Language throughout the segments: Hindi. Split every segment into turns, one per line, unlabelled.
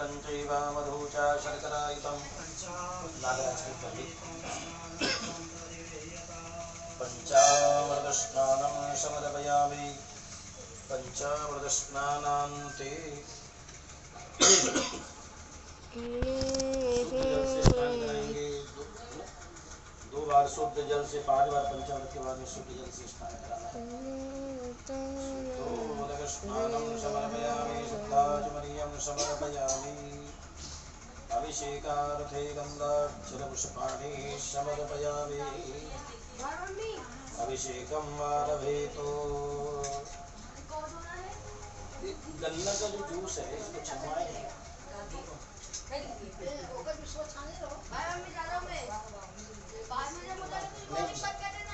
घृतं चैव मधु च शर्करायुतं नागराज की पल्ली पंचामृतस्नानं समर्पयामि पंचामृतस्नानान्ते शुद्ध जल से स्नान कराएंगे। दो बार शुद्ध जल से 5 बार पंचामृत के बाद में शुद्ध जल से स्नान कराना है। स्नानं समर्पयामि शुद्धाचमनीयं समर्पयामि अभिषेकार्थे गन्धाक्षरपुष्पाणि समर्पयामि अभिषेकं आरभेतो। गन्ना का जो जूस है इसको छमाएं,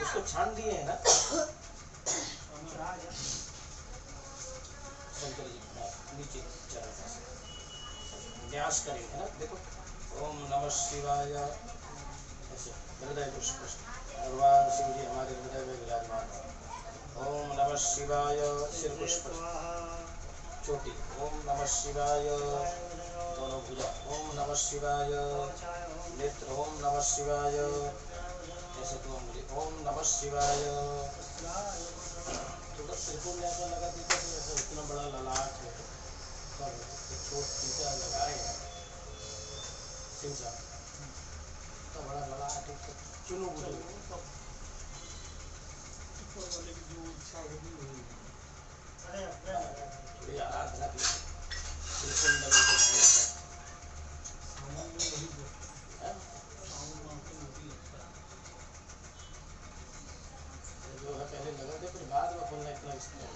उसको छान दिए है ना शंकर जी नीचे चरण न्यास करेंगे ना। देखो ओम नमः शिवाय ऐसे हृदय पुष्प भगवान शिव जी हमारे हृदय में विराजमान है। ओम नमः शिवाय सिर पुष्प चोटी ओम नमः शिवाय दोनों भुजा ओम नमः शिवाय नेत्र ओम नमः शिवाय ऐसे दो उंगली ओम नमः शिवाय। थोड़ा त्रिकोण ऐसा लगा देते तो ऐसा इतना बड़ा ललाट है छोट टीका लगाए शिव साहब इतना बड़ा ललाट है चुनो बुझो थोड़ी आराधना की त्रिकोण लगे जो है पहले लगा दे फिर बाद में बोलना इतना इस्तेमाल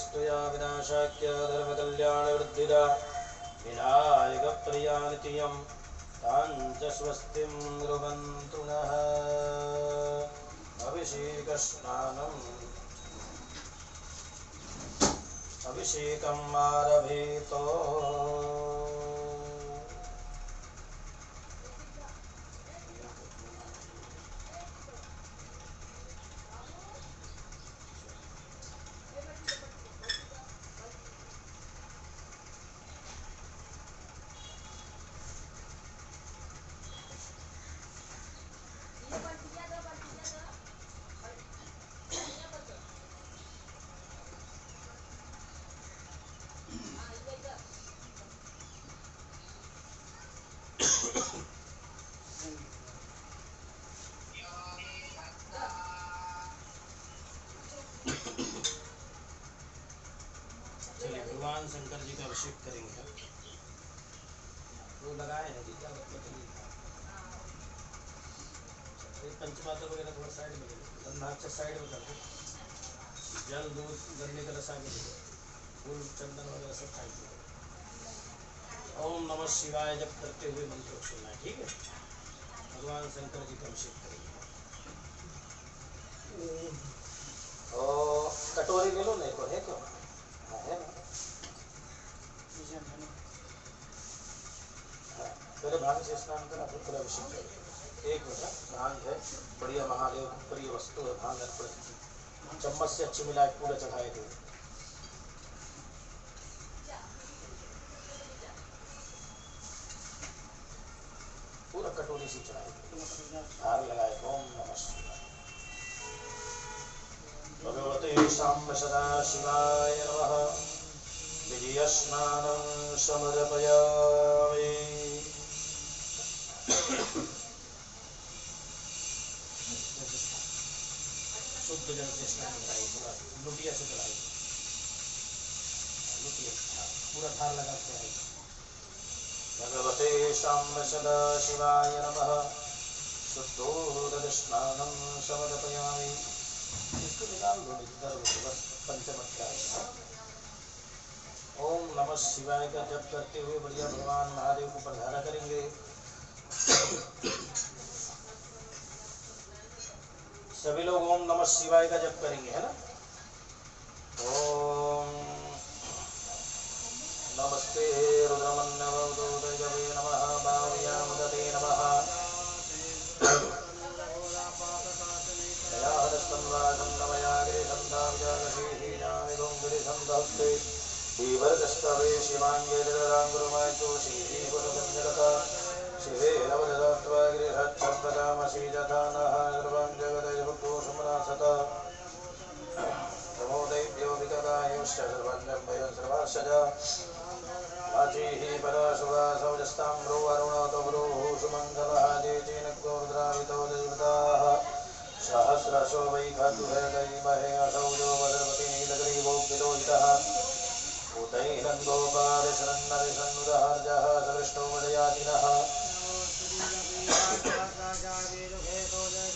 स्तुया विनाशाख्य धर्म कल्याण वृद्धिदा विनायक प्रिया नित्यं तांच स्वस्तिं रुवन्तु नः। अभिषेक स्नानम् अभिषेकम् आरभेतो। भगवान शंकर जी का अभिषेक करेंगे। वो लगाए हैं जी क्या पंचपात्र वगैरह थोड़ा साइड में गंधाक्षर साइड में कर दो। जल दूध गन्ने का रसा के फूल चंदन वगैरह सब साइड में। ओम नमः शिवाय जब करते हुए मंत्र सुनना है, ठीक है। भगवान शंकर जी का अभिषेक करेंगे। कटोरी ले लो नहीं को है क्यों है ना पहले भांग से स्नान करा फिर पूरा अभिषेक करेंगे। एक मिनट भांग है बढ़िया महादेव प्रिय वस्तु है भांग अर्पण चम्मच से अच्छी मिलाए पूरा चढ़ाए थे। पूरा कटोरी से चढ़ाए हार लगाए। ओम नमः शिवाय भगवते शाम्ब सदा शिवाय नमः। विजय स्नानं समर्पयामि। शुद्ध जल से स्नान कराइए पूरा लुटिया से चढ़ाइए लुटिया पूरा थाल लगा के आइए। भगवते शाम्ब सदा शिवाय नमः। शुद्धोदक स्नानं समर्पयामि। इसको निकाल दो बस पंचमत्कार। ओम नमः शिवाय का जप करते हुए बढ़िया भगवान महादेव को पधारा करेंगे। सभी लोग ओम नमः शिवाय का जप करेंगे, है ना। ओम नमस्ते रुद्रमन्नवदूतये नमः भाव्यामुदते नमः दयाहस्तन्वासन्नमयागिरिसन्धाव्यागशीहीनामिगुङ्गिरिसन्धस्ते दीवर्गस्तवे शिवाङ्गेरराङ्गुरुमायतो श्रीपुरुषञ्जगता शिवे नवदत्त्वागिरिहच्छब्दकामसि यथा नः सर्वं जगदयभुक्तोषमनासत नमो दैव्यो विकटायुश्च सर्वं जम्भयं सर्वाश्च वाचीः पराशुभा सौजस्ताम्रो अरुणोतभ्रूः सुमङ्गलः जेचेनक्तो रुद्रावितो देवताः सहस्रशो वै खद्वैमहे असौजो वदर्पति नीलग्रीवोऽभिलोहितः उदैनन्दोपादिशरन्नरिसन्नुदहर्जः सविष्णो वदयातिनः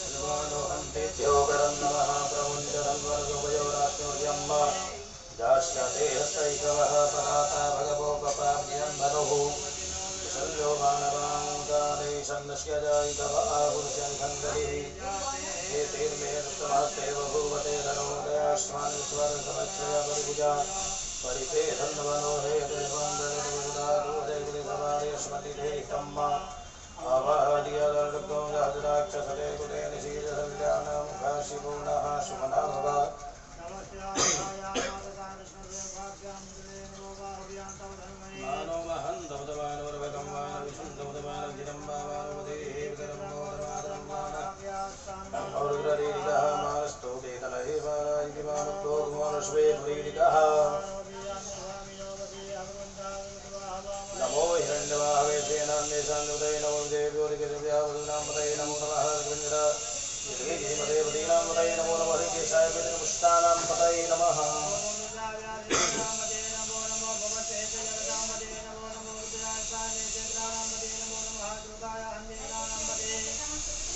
सर्वाणोहन्तेभ्यो करन्नमः प्रमुञ्चरन्वर्गोपयोरात्मोर्यम् जास्यते हस्तैकवः प्रदाता भगवो कपाभ्यन्धनुः विशल्यो मानवामुदाने सन्नस्य जायिकवः पुरुषन्खण्डरिः एतेर्मेस्तमस्ते बभूवते धनोदयास्मान् विश्वरसमच्छया परिभुजा परिपेधन्वनो हेतुर्वन्दरिपुदारुदेवदेववार्यस्मतिधेहितम् आवाहदियदर्गो राजराक्षसते कुले निशीलसविल्यानामुखाशिपूर्णः सुमना भव मानो महन्तवदवानवरवकं वानविशुद्धवदवानजितं वानवदेहेविकरं मोदमातरं मानरुद्ररीरिकः मानस्तो केतलहे वारायिति मानक्तो कुमारश्वेतरीरिकः नमो हिरण्यवाहवे सेनान्येषान्नुदये नमो देव्योरिकदिव्यावदनामतये नमो नमः गिरिन्द्रगिरिमदेवतीनामतये नमो नमः केशाय वेदपुष्टानां पतये नमः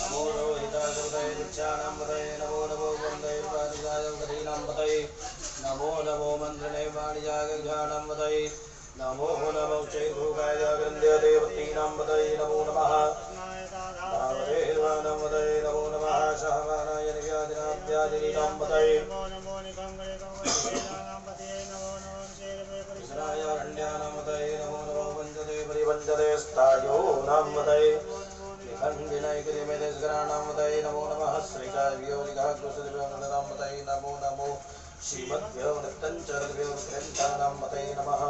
नमो रोहिताय दीक्षानां पतये नमो नमो वन्दे वादिजाय गरीनां पतये नमो नमो मन्त्रणे वाणिजाय गजानां पतये नमो नमो चैभूकाय ग्रन्थदेवतीनां पतये नमो नमः देवानां पतये नमो नमः सहमानाय निव्यादिनां पतये कृष्णायारण्यानां पतये नमो नमो वन्दते परिवन्दते स्थायो नां पतये निखण्डिनैकरिमेदेशकराणां पतये नमो नमः श्रीकाव्योनिकः कुशलव्योनिनां पतये नमो नमो श्रीमद्भ्यो नृत्यञ्चरद्भ्यो पतये नमः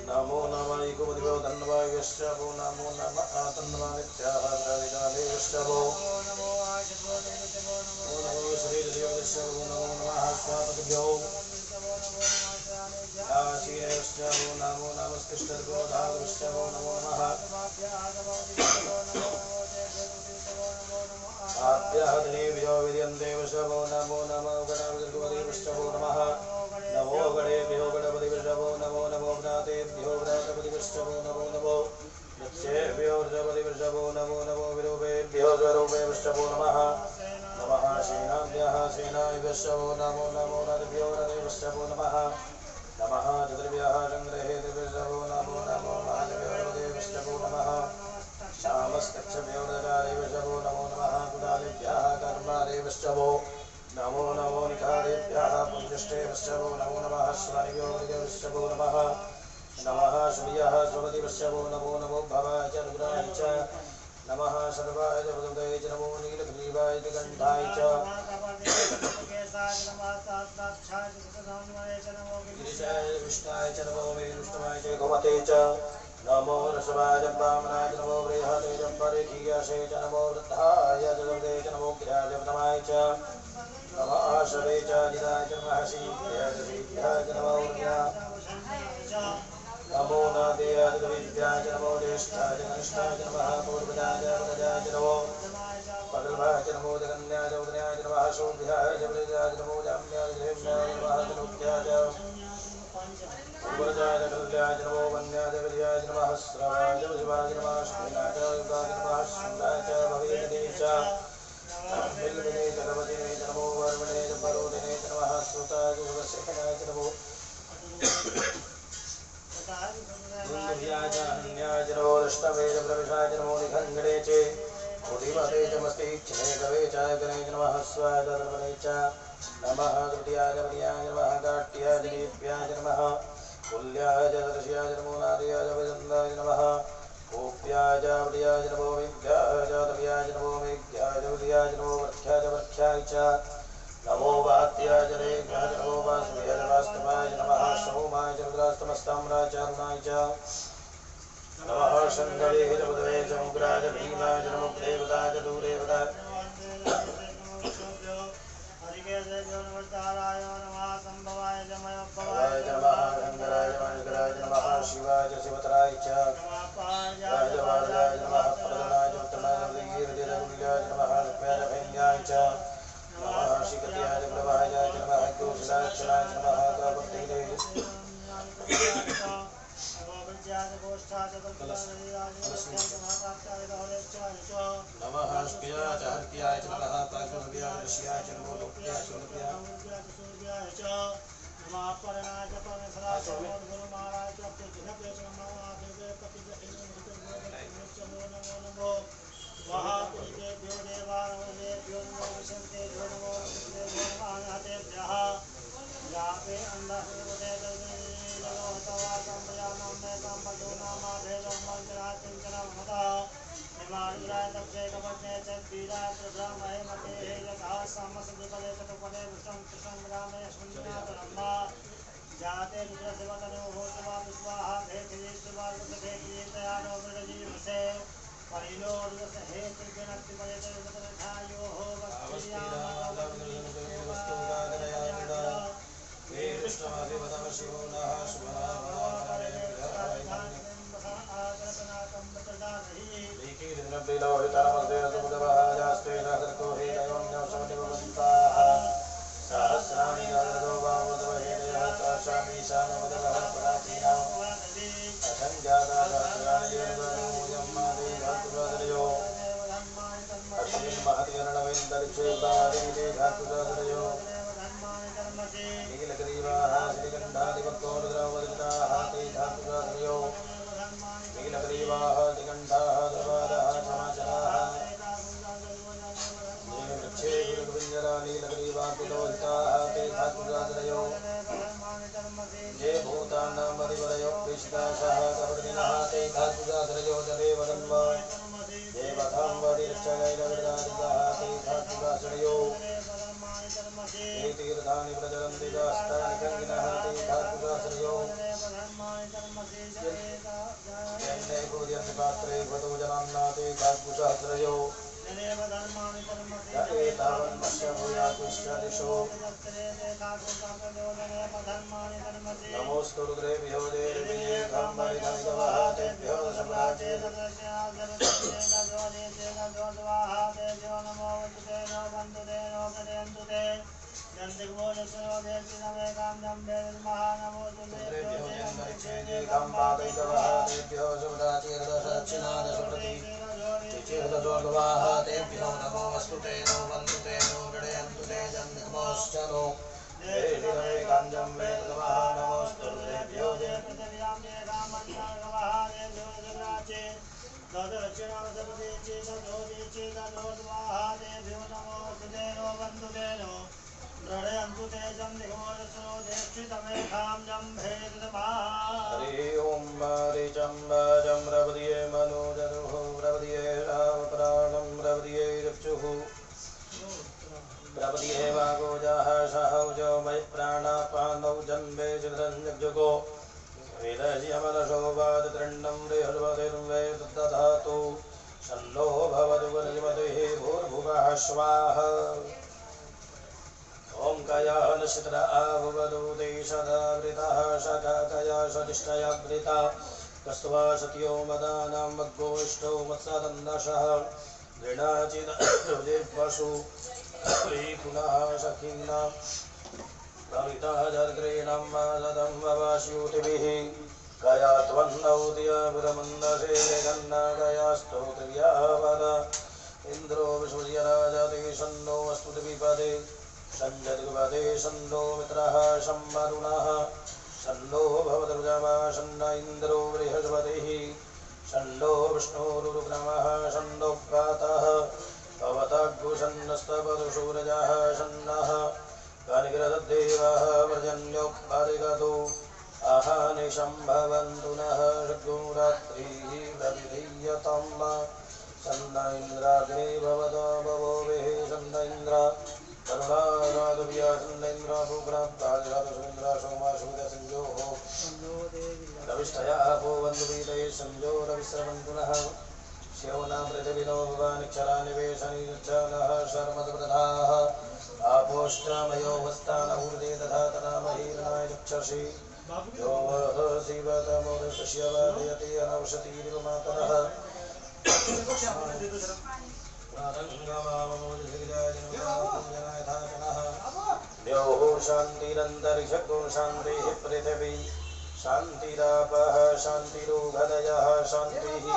नमो नमः इकुमदिभ्यो धन्वायश्चवो नमो नमः तन्वानित्याः द्रविडादेवश्चवो नमो श्रीदेवश्चवो नमो नमः स्वापतिभ्यो आशीनश्चवो नमो नमस्कृष्टर्गो धातुश्चवो नमो नमः आभ्यः देव्यो विद्यन्देवशवो नमो नमो गणपतिर्गुमदेवश्चवो नमः नमो गणेभ्यो गणपतिवृषभो नमो नमो व्रातेभ्यो व्रातपतिवृषभो नमो नमो वृक्षेभ्यो वृषपतिवृषभो नमो नमो विरूपेभ्यो स्वरूपेभ्यो नमः नमः सेनाभ्यः सेनाभ्यश्चवो नमो नमो नरभ्यो नरेभ्यो नमः नमः चतुर्भ्यः सङ्ग्रहेभ्यो नमो नमो महादेभ्यो नमः श्यामस्तक्षभ्यो नकारेभ्यो नमो नमः कुडालेभ्यः कर्मारेभ्यो नमो नमो निकारेभ्यः पुंजष्टेभ्यो नमो नमः स्वानिभ्यो नमः नमः सूर्यः स्वपतिभ्यो नमो नमो भवाय च रुद्राय च नमः सर्वाय च वसुदेवाय च नमो नीलग्रीवाय च गन्धाय च गिरिजाय विष्णाय च नमो विष्णुवाय च गोमते च नमो रसवाय वामनाय च नमो बृहते च परिखीयसे च नमो वृद्धाय च दुर्गे च नमो गिराय नमाय च नमः शवे च जिदाय च नमः सीभ्याय च सीभ्याय च नमो नमो नादेयाय च विद्याय च नमो ज्येष्ठाय च कनिष्ठाय च नमः पूर्वजाय च वरदाय च नमो पगल्भाय च नमो जगन्याय च उदयाय च नमः शोभ्याय च वृद्धाय च नमो जाम्याय च हेम्याय च नमः तनुभ्याय च पूर्वजाय च कल्याय च नमो वन्याय च विद्याय च नमः श्रवाय च शिवाय च नमः श्रीनाय च युगाय च नमः शूलाय च भवेदिने च बिल्विने च भवदिने च नमो वर्मणे च परोदिने च नमः श्रुताय च शिवसेनाय च नमो दुन्दुभ्याय च हन्याय च नमो दृष्टवे च प्रविशाय च नमो निखण्डने च मते च मस्ति क्षणे कवे च गणे नमः स्वाय दर्पणे च नमः द्वितीयाय नमः काट्याय दीप्याय नमः कुल्याय दर्शयाय नमो नार्याय वैदन्दाय नमः गोप्याय वडियाय नमो विद्याय दव्याय नमो मेघ्याय वडियाय नमो वर्ख्याय वर्ख्याय च नमो वात्याय रेघ्याय नमो वासुदेवाय वास्तवाय नमः सोमाय रुद्रास्तमस्ताम्राय च अरुणाय च नमः शङ्करे जगदवे च उग्राय भीमाय नमो देवताय दूरेवताय
नमस्ताराय नमः संभवाय नमः
गंगराय मंगराय नमः शिवाय शिवतराय च राज वाराय नमः प्रदनाय उत्तमाय वीरदिरगुल्याय नमः रुक्माय भैन्याय च नमः शिखत्याय प्रभाय नमः गोषलाक्षणाय नमः कापतिरे नमः स्क्रियाय च हर्त्याय च नमः पार्श्वभ्याय ऋष्याय च नमो लोक्याय च लोक्याय च
नमः परणाय च परमेश्वराय च गुरु महाराज च प्रत्यक्ष नमः देवे नमो नमो महापुरुषेभ्यो देवानवेभ्यो नमो विशन्तेभ्यो नमो विष्णुभ्यो नमः यापे अन्धहृदय नमो तवा संप्रयाणं मे संपदो नामा भेदं मन्त्रा चिन्तनं मता हिमालयाय तपसे कपटे च वीराय प्रभ्रामहे मते यथा समसदिपदे ततपदे विष्णं संग्रामे शून्यनाथरम्मा जाते रुद्रशिवतनो होतवा विश्वाहा भेखिले शिवार्गते कीर्तयानो मृगजीवसे परिलो रुद्रसहे त्रिगुणत्रिपदे ततधायो हो
नमोस्तु रुद्रेभ्यो देवेभ्यो तेभ्यो तेभ्यो नमो वस्तुते नो वन्दुते नो गणयन्तु ते जन्मोश्चनो काञ्जं मे नमः नमोस्तु रुद्रेभ्यो हरि ओम ऋचं वाजं रवदिये मनोजरुः रवदिये रामप्राणं रवदिये रक्षुः रवदिये वागोजाः सहौजो मयि प्राणापानौ जन्मे चिद्रञ्जगो वेदयमनशोभातित्रण्डं रेहर्वतिर्वे दधातु शन्नो भवतु वनिमतिः भूर्भुवः स्वाहा ओम कया नक्षत्र आववदु देशदावृतः शकाकया सतिष्ठयावृता कस्त्वा सत्यो मदानां मद्गोष्ठो मत्सदन्दशः दृढाचिदवशु पुनः सखिन्ना भवितः जर्ग्रीणं वादं ववास्यूतिभिः कया त्वन्नौद्यपुरमन्दशे गन्ना स्तोत्र्या वद इन्द्रो विश्वजराजते शन्नो वस्तुतिविपदे संजद्विपदे शन्नो मित्रः शम्वरुणः शन्नो भवद्रुजमा शन्न इन्द्रो बृहस्पतिः शन्नो विष्णुरुग्रमः शन्नो प्रातः समस्तपदुषूरजः षण्णः कानिग्रहदेवः व्रजन्योपादिगतो अहनिशं भवन्तु नः षड्गुरात्रिः प्रविधीयतां सन्न इन्द्राग्ने भवतो भवोभिः सन्न इन्द्रा करुणाराधव्या सन्न इन्द्रा भूग्राप्तादिराधसुमिन्द्रा सोमा सुविदसंयोः रविष्ठया भो बन्धुवीतये संयो रविश्रवन्तु नः शिवना पृथिविनो भवानिक्षरानिवेशनिर्जनः शर्मदप्रधाः आपोष्टमयो वस्तानहूर्दे तथा तनामहीरणाय चक्षसि यो वः शिवतमोदृश्य वादयति अनवशतीरिव मातरः द्योः शान्तिरन्तरिक्षगो शान्तिः पृथिवी शान्तिरापः शान्तिरोगदयः शान्तिः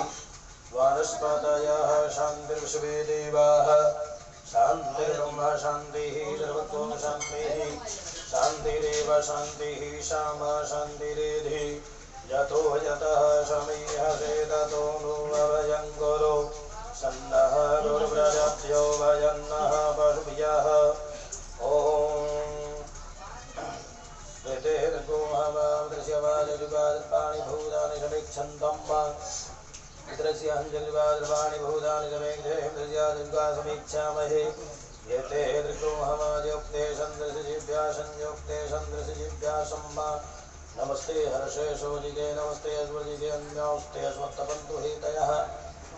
वानस्पतयः शान्तिर्विश्वे देवाः शान्तिर्ब्रह्म शान्तिः सर्वतो शान्तिः शान्तिरेव शान्तिः श्यामा शान्तिरेधि यतो यतः समीहसे ततो नो अभयं गुरो सन्नः गुरुव्रजभ्यो भजन्नः पशुभ्यः ॐ ऋतेर्गोहवादृश्यवादयुगादर्पाणि भूतानि समीक्षन्तं वा पितरस्याञ्जलिवादर्पाणि भूतानि समेक्षेन्द्रस्यादुर्गा समीक्षामहे एते दृग्गोहमाद्योक्ते सन्दृशजिभ्या संयोक्ते सन्दृशजिभ्या सम्मा नमस्ते हर्षे शोजिगे नमस्ते अश्वजिगे अन्योस्ते अस्मत्तपन्तु हेतयः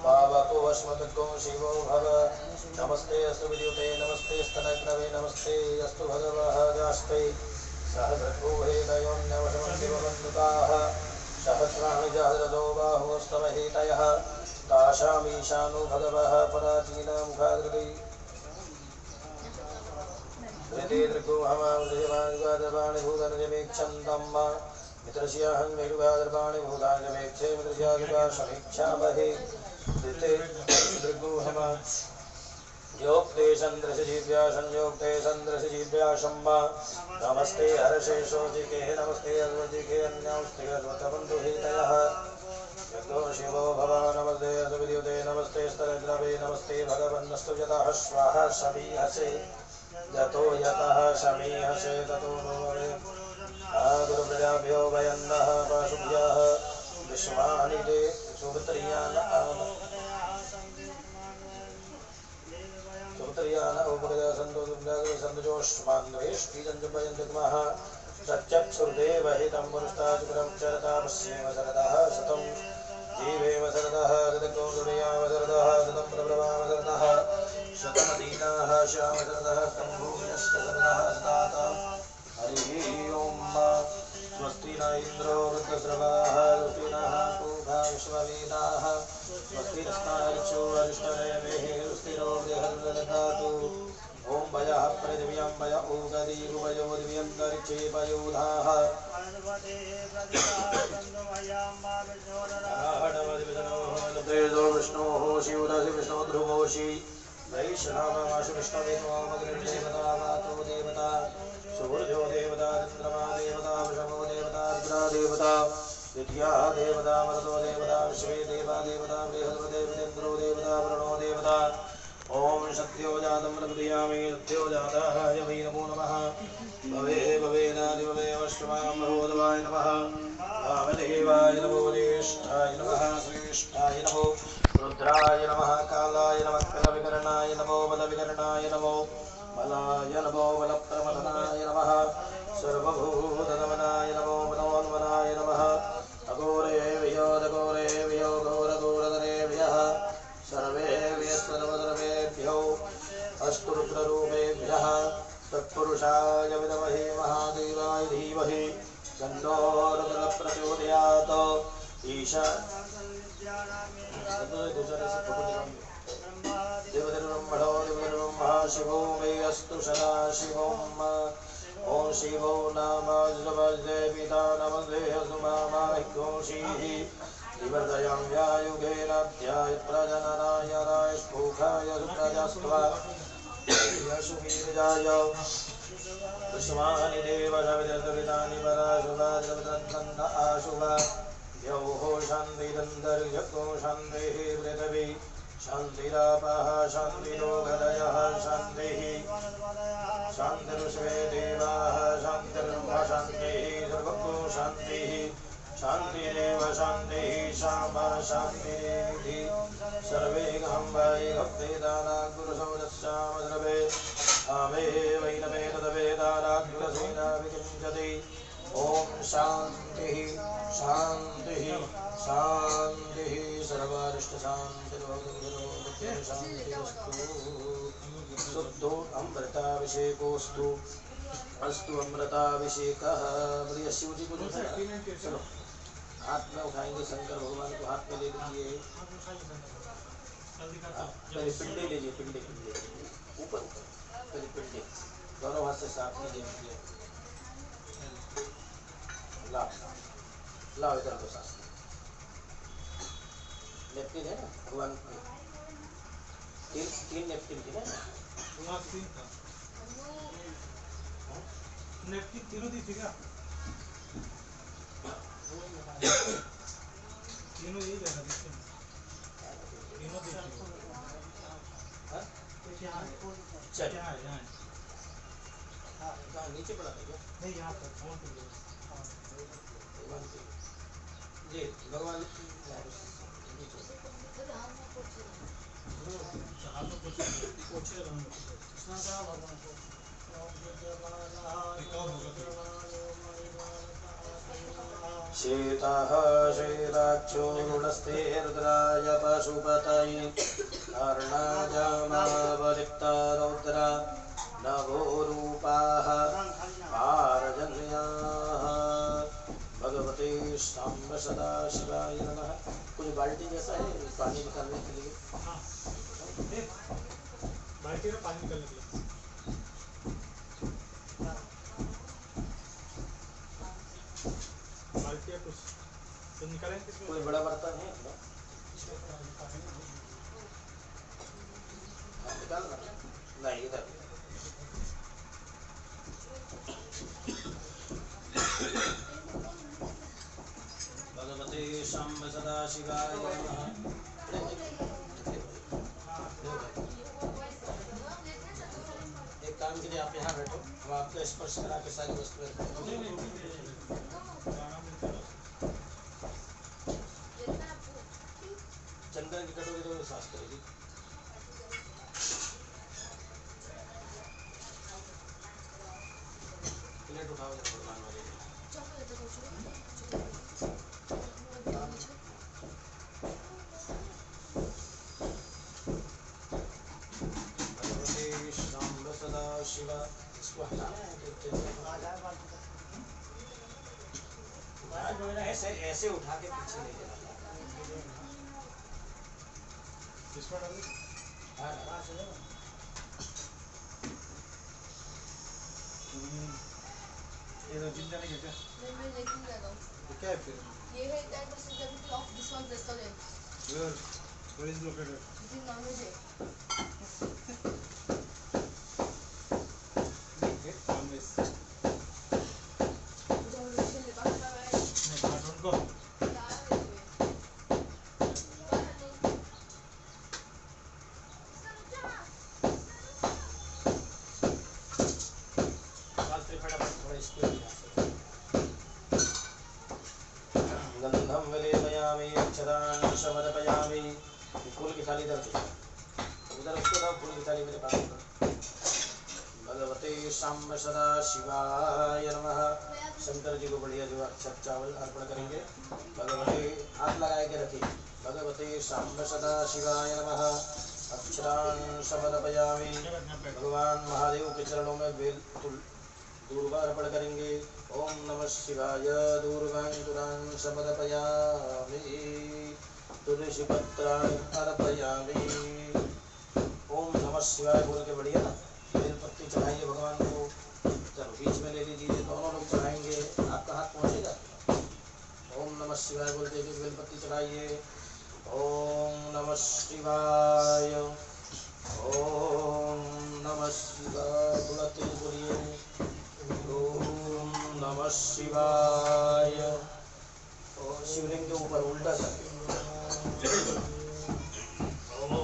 पावको अस्मद्गो शिवो भव नमस्ते अस्तु विद्युते नमस्ते स्तनग्नवे नमस्ते अस्तु भगवः जास्ते सहस्रको हेतयोन्यवशमन्दिवबन्धुकाः सहस्राणि जहरदो बाहुस्तव हेतयः तासामीशानो भगवः पराचीनमुखादृति ऋते दृग्गोहमादृशवादर्पाणि भूतानि समीक्षन्तं मित्रस्याहं मेरुगादर्पाणि भूतानि समीक्षे मित्रस्यादुर्गा समीक्षामहे ऋते दृग्गोहमा योक्ते सन्दृशजीव्या संयोक्ते सन्दृशजीव्या शम्मा नमस्ते हर्षे शोचिके नमस्ते अश्वजिके अन्योस्ते अश्वत्थबन्धु हेतयः यतो शिवो भव नमस्ते अश्वविद्युते नमस्ते स्तरग्रवे नमस्ते भगवन्नस्तु यतः स्वाहा समीहसे यतो यतः समीहसे ततो नो गुरुप्रजाभ्यो वयन्नः पशुभ्यः विश्वानि ते सुपुत्र्यान् उपगता सन्तोषमान्वेष्टिजन्तुभयन्तुमः सच्चक्षुर्देव हितं पुरुष्टाचुरं चरता पश्येम शरदः शतं जीवेम शरदः शतको दुर्याम शरदः शतं प्रभवाम शरदः शतमदीनाः श्याम शरदः तं भूम्यश्च शरदः सदाता हरिः ॐ स्वस्ति न इन्द्रो वृद्धश्रवाः स्वस्ति नः पूषा विश्ववेदाः स्वस्ति नस्तार्क्षो अरिष्टनेमिः स्वस्तिरो बृहद्दधातु ॐ वयः पृथिव्यां वय ऊगदीरुवयो दिव्यन्तरिक्षे वयोधाः विष्णोः शिवदसि विष्णो ध्रुवोषि वैष्णवमाशु विष्णुदेवता वातो देवता सूर्यो देवता चन्द्रमा देवता वृषभो देवता रुद्रा देवता विद्या देवता मरुतो देवता विश्वे देवा देवता बृहस्पतिर्देवेन्द्रो देवता वरुणो देवता ओम सत्यो जातं प्रकृयामि सत्यो जाताय वै नमो नमः भवे भवेनादि भवेवश्वां भगवद्वाय नमः वामदेवाय नमो ज्येष्ठाय नमः श्रेष्ठाय नमो रुद्राय नमः कालाय नमः कलविकरणाय नमो बलविकरणाय नमो बलाय नमो बलप्रमथनाय नमः सर्वभूतदमनाय नमो मनोन्मनाय नमः अघोरेभ्यो दघोरेभ्यो घोरघोरधरेभ्यः सर्वेभ्यः सर्वसर्वेभ्यो अस्तु रुद्ररूपेभ्यः तत्पुरुषाय विद्महे महादेवाय धीमहि तन्नो रुद्रः प्रचोदयात् ईशा देवतिर्ब्रह्मणो देवतिर्ब्रह्मा शिवो मे अस्तु सदा शिवोम् ॐ शिवो नाम नमस्ते पिता नमस्ते असुमामाहिघोषीः विवर्धयां व्यायुगेन ध्याय प्रजननाय रायस्फूखाय सुप्रजस्त्वा यशुवीर्याय विश्वानि देवशविदर्दवितानि पराशुभाद्रविदन्त आशुभा यौः शान्तिरन्तर्यको शान्तिः पृथिवी शान्तिरापः शान्तिरोगदयः शान्तिः शान्तिरुष्वे देवाः शान्तिर्ब्रह्म शान्तिः सर्वभूतो शान्तिः शान्तिरेव शान्तिः शामा शान्तिरेधि सर्वे गहम्बायि भक्तिदानाद्गुरुसौरस्यामद्रवे आमे वैनमे तदवेदानाद्गुरसेनाविकिञ्चति ॐ शान्तिः शान्तिः शान्तिः सर्वारिष्टशान्तिर्भवतु शान्तिरस्तु शुद्धो अमृताभिषेकोस्तु अस्तु अमृताभिषेकः। प्रिय शिव जी को चलो हाथ में उठाएंगे, शंकर भगवान को हाथ में ले लीजिए, पहले पिंडे लीजिए, पिंडे पिंडे ऊपर ऊपर पहले पिंडे दोनों हाथ से साफ लीजिए, लाओ लाओ इधर को साफ नेपकिन है ना भगवान की, तीन नेपकिन थी ना,
नेपकिन तीनों दी थी क्या? तीनों यही रहना तीनों दी थी।
चल
यहाँ
कहाँ नीचे पड़ा था क्या?
नहीं यहाँ पर
भगवान जी भगवान शीतः शीताक्षो रुणस्ते रुद्राय पशुपतये अर्णाजामावलिप्ता रौद्रा नभो रूपाः पारजन्याः भगवते सांब सदा शिवाय नमः। कुछ बाल्टी जैसा है पानी निकालने के लिए,
बाल्टी में पानी निकालने के लिए बाल्टी कुछ तो निकालेंगे किसमें?
कोई बड़ा बर्तन है निकाल नहीं इधर भगवते सांब सदा शिवाय नमः। एक काम के लिए आप यहाँ बैठो, हम आपको स्पर्श करा के सारी वस्तुएं चंदन की कटोरी तो साफ करेगी। प्लेट उठाओ भगवान वाले भगवते सांब सदा शिवा। इसको हटाना है ऐसे ऐसे उठा के पीछे ले जाना।
ये तो जिंदा नहीं है क्या?
नहीं मैं लेकिन जा रहा हूँ।
तो क्या है फिर?
ये है 10% off this one restaurant.
Where is located?
This is non-veg.
Non-veg. Don't go.
गंधम विलेपयामि अक्षराणि समर्पयामि। फूल की थाली इधर उधर उसको दाओ, फूल की थाली मेरे पास। भगवते सांब सदा शिवाय नमः। शंकर जी को बढ़िया जो अक्षत चावल अर्पण करेंगे। भगवते हाथ लगाए के रखिए। भगवते सांब सदा शिवाय नमः। अक्षराणि समर्पयामि। भगवान महादेव के चरणों में बेल दूर्वा अर्पण करेंगे। ओम नमः शिवाय। दूर्वां तुरां समर्पयामि। तुलसी पत्राणि अर्पयामि। ओम नमः शिवाय बोल के बढ़िया ना बेल पत्ती चढ़ाइए भगवान को। चलो बीच में ले लीजिए, दोनों लोग चढ़ाएंगे, आपका हाथ पहुँचेगा। ओम नमः शिवाय बोल के बेल पत्ती चढ़ाइए। ओम नमः शिवाय। ओम नमः शिवाय। थोड़ा तेज बोलिए। ओम नमः शिवाय। और शिवलिंग के ऊपर उल्टा कर। ओम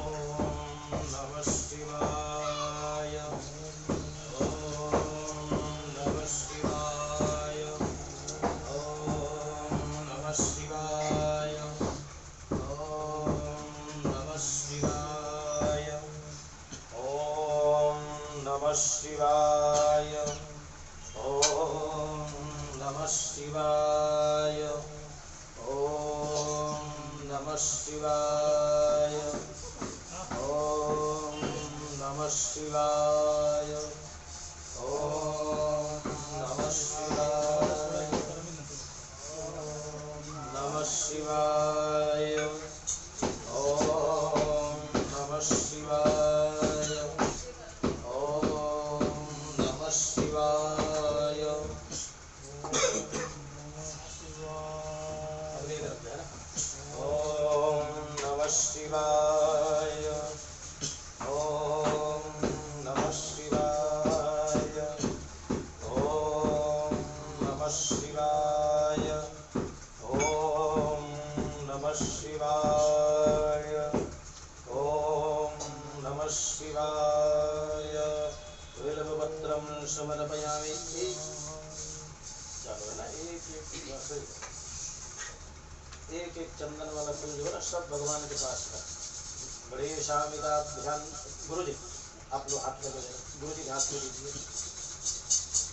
शिवाय। ओम नमः शिवाय। ओम नमः शिवाय। ओम नमः शिवाय। ओम नमः शिवाय। नमः शिवाय। ओम नमः शिवाय। ओम नमः शिवाय। अगली तरफ है ना। ओम नमः शिवाय। ओम नमः शिवाय। ओम नमः शिवाय। ओम नमः शिवाय। ओम नमः शिवाय। बिल्वपत्रं समर्पयामि। चलो ना एक एक चंदन वाला फूल जो है ना सब भगवान के पास का। बड़े शामिका ध्यान। गुरु जी आप लोग हाथ लगे गुरु जी हाथ में दीजिए।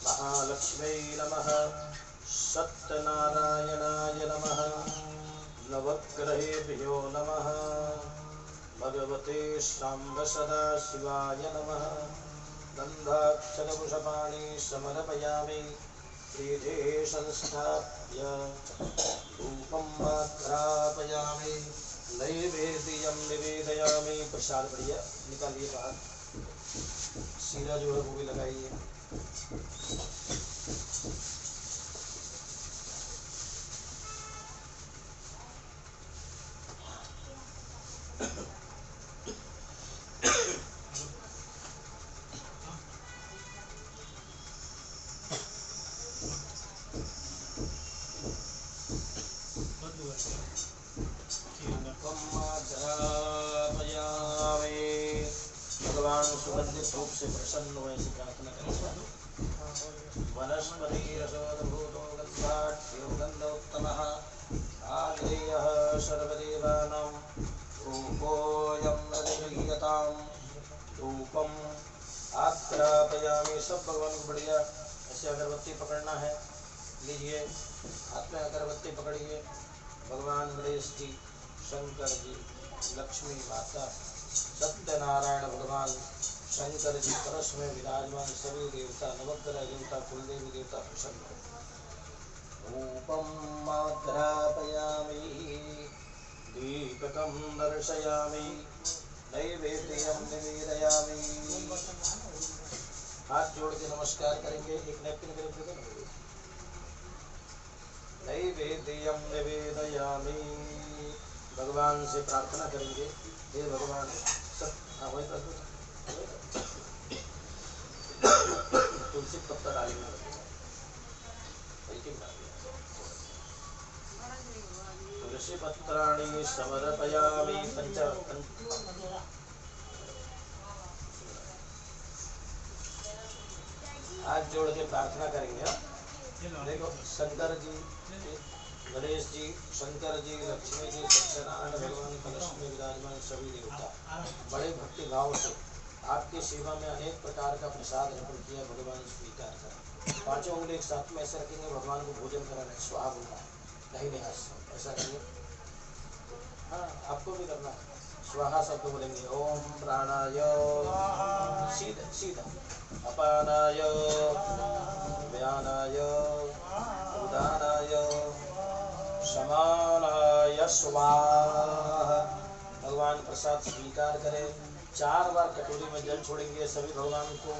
महालक्ष्मी नमः। सत्यनारायणाय नमः। नवग्रहेभ्यो नमः। भगवते शाम्ब सदा शिवाय नमः। गन्धाक्षरपुष्पाणि समर्पयामि। श्रीधे संस्थाप्य धूपं आघ्रापयामि। नैवेद्यं निवेदयामि। प्रसाद बढ़िया निकालिए बाहर। सीरा जो है वो भी लगाइए। भगवान सुगंधित रूप से प्रसन्न हुए ऐसी प्रार्थना करें। वनस्पति रसोदभूतो गन्धोत्तमः आग्नेयः सर्वदेवानां रूपोऽयं निर्गीयतां धूपम् आघ्रापयामि। सब भगवान को बढ़िया ऐसे अगरबत्ती पकड़ना है। लीजिए हाथ में अगरबत्ती पकड़िए। भगवान गणेश जी, शंकर जी, लक्ष्मी माता, सत्यनारायण भगवान, शंकर जी परस में विराजमान सभी देवता, नवग्रह देवता, कुलदेवी देवता प्रसन्न हो। रूपम आघ्रापयामि। दीपकं दर्शयामि। नैवेद्यं निवेदयामि। हाथ जोड़ के नमस्कार करेंगे। एक नैपकिन करेंगे। नैवेद्यं निवेदयामि। भगवान से प्रार्थना करेंगे। हे भगवान सब तुलसी पत्ता डालेंगे। तुलसी पत्राणि समर्पयामि। हाथ जोड़ के प्रार्थना करेंगे। देखो शंकर जी, गणेश जी, शंकर जी, लक्ष्मी जी, सत्यनारायण भगवान कलश में विराजमान सभी देवता बड़े भक्ति भाव से आपकी सेवा में अनेक प्रकार का प्रसाद अर्पण किया। भगवान स्वीकार करें। पांचों उंगली एक साथ में ऐसे रखेंगे। भगवान को भोजन कराना है। स्वाहा बोलना है। नहीं हाथ ऐसा करिए। हाँ आपको भी करना है। स्वाहा शब्द बोलेंगे। ओम प्राणाय सीधा सीधा अपानाय व्यानाय उदानाय समानाय स्वाहा। भगवान प्रसाद स्वीकार करें। 4 बार कटोरी में जल छोड़ेंगे। सभी भगवान को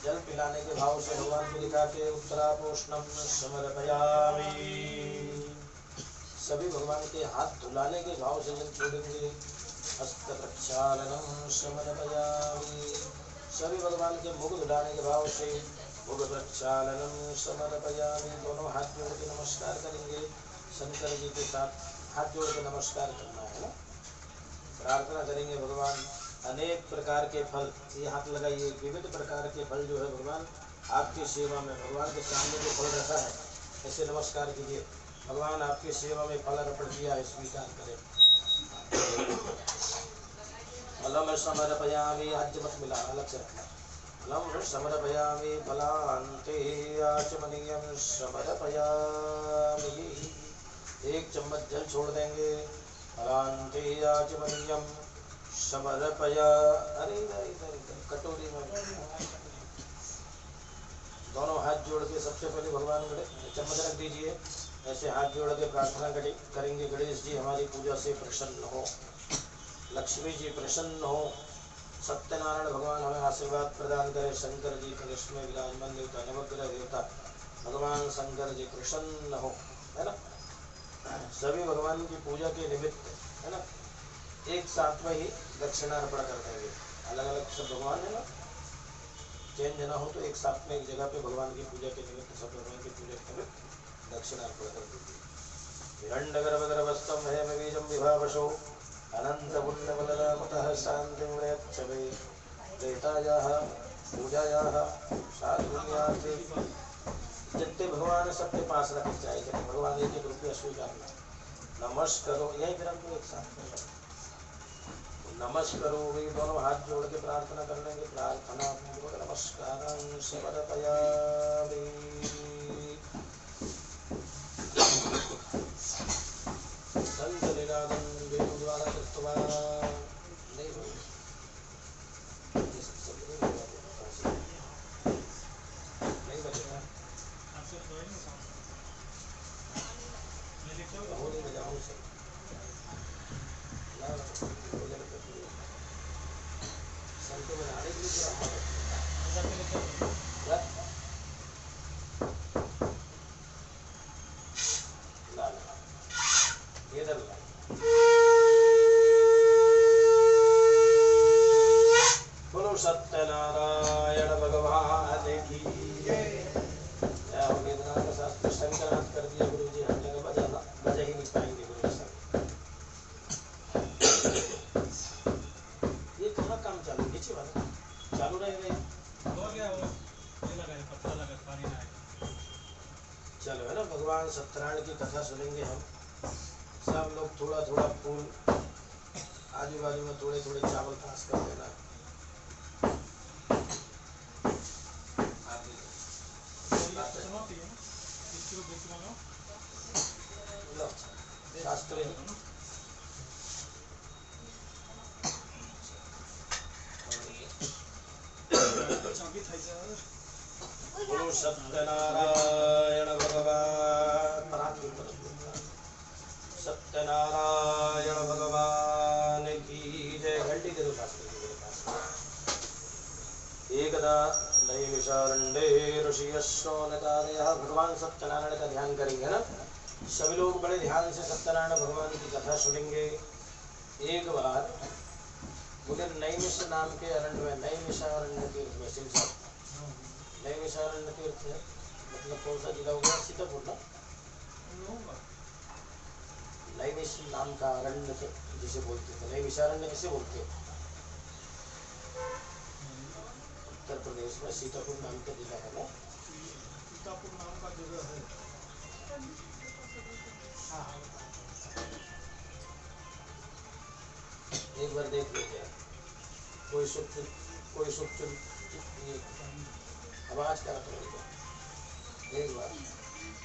जल पिलाने के भाव से भगवान को दिखा के उत्तरापोष्णम समर्पयामि। सभी भगवान के हाथ धुलाने के भाव से जल छोड़ेंगे। हस्त प्रक्षालनम समर्पयामि। सभी भगवान के मुख धुलाने के भाव से मुख प्रक्षालनम समर्पयामि। दोनों हाथ जोड़ के नमस्कार करेंगे। शंकर जी के साथ हाथ जोड़ के नमस्कार करना है ना। प्रार्थना करेंगे। भगवान अनेक प्रकार के फल, ये हाथ लगाइए। विविध प्रकार के फल जो है भगवान आपकी सेवा में, भगवान के सामने जो फल रखा है ऐसे नमस्कार कीजिए। भगवान आपकी सेवा में फल अर्पण किया है, स्वीकार करें। फलम समर्पयामि। आज मत मिला, अलग से रखना। फलं समर्पयामि फलान्ते आचमनीयं समर्पयामि। एक चम्मच जल छोड़ देंगे। फलान्ते आचमनीयं समर्पया। अरे इधर इधर इधर कटोरी में दोनों हाथ जोड़ के सबसे पहले भगवान चम्मच रख दीजिए। ऐसे हाथ जोड़ के प्रार्थना करेंगे, गणेश जी हमारी पूजा से प्रसन्न हो, लक्ष्मी जी प्रसन्न हो, सत्यनारायण भगवान हमें आशीर्वाद प्रदान करे, शंकर जी कलश में विराजमान देवता नवग्रह देवता भगवान शंकर जी प्रसन्न हो, है ना। सभी भगवान की पूजा के निमित्त, है ना, एक साथ में ही दक्षिणार्पण कर देंगे। अलग अलग सब भगवान है ना, चेंज ना हो तो एक साथ में एक जगह पे भगवान की पूजा के निमित्त सब भगवान की पूजा के निमित्त दक्षिणार्पण कर दीजिए। हिरण्यगर्भगर्भस्थं हेमबीजं विभावशो अनन्तपुण्यबलरामतः शान्तिं प्रयच्छवे। त्रेतायाः पूजायाः साधुर्यार्थे जितने भगवान सबके पास रखे चाहिए, भगवान एक एक रुपया स्वीकारना। नमस्करो, यही फिर हमको एक साथ में नमस्करो, वे दोनों हाथ जोड़ के प्रार्थना कर लेंगे। प्रार्थना नमस्कारं समर्पयामि। संतनिनादं वेणुद्वारा कृत्वा नहीं बजेगा। संतो बनाने के लिए इधर ला। बोलो सत्यनारायण भगवान की जय। वेदनाथ शास्त्र शंकरात कर दिया गुरु जी, हम जगह बजाना बजा ही नहीं पाएंगे गुरु जी। ये कहाँ काम चालू, नीचे वाला चालू रहेगा। चलो, है ना, भगवान सत्यनारायण की कथा सुनेंगे हम सब लोग। थोड़ा थोड़ा फूल आजू बाजू में थोड़े थोड़े चावल पास कर देना। शास्त्र बोलो सत्यनारायण भगवान, सत्यनारायण भगवान की जय। घंटी दे दो शास्त्री जी मेरे पास। एकदा नैमिषारण्ये ऋषियश्चो नतादयः। भगवान सत्यनारायण का ध्यान करेंगे ना सभी लोग, बड़े ध्यान से सत्यनारायण भगवान की कथा सुनेंगे। एक बार मुझे नैमिष नाम के अरण्य में, नैमिषारण्य तीर्थ में, सिंह साहब नैमिषारण्य तीर्थ है, मतलब कौन सा जिला हो गया, सीतापुर ना। नैमिष नाम का अरण्य जिसे बोलते थे, नैमिषारण्य किसे बोलते हैं? उत्तर प्रदेश में सीतापुर नाम का जिला है ना।
सीतापुर नाम का जगह है।
एक बार देख लीजिए। कोई सुख आवाज करा तो एक बार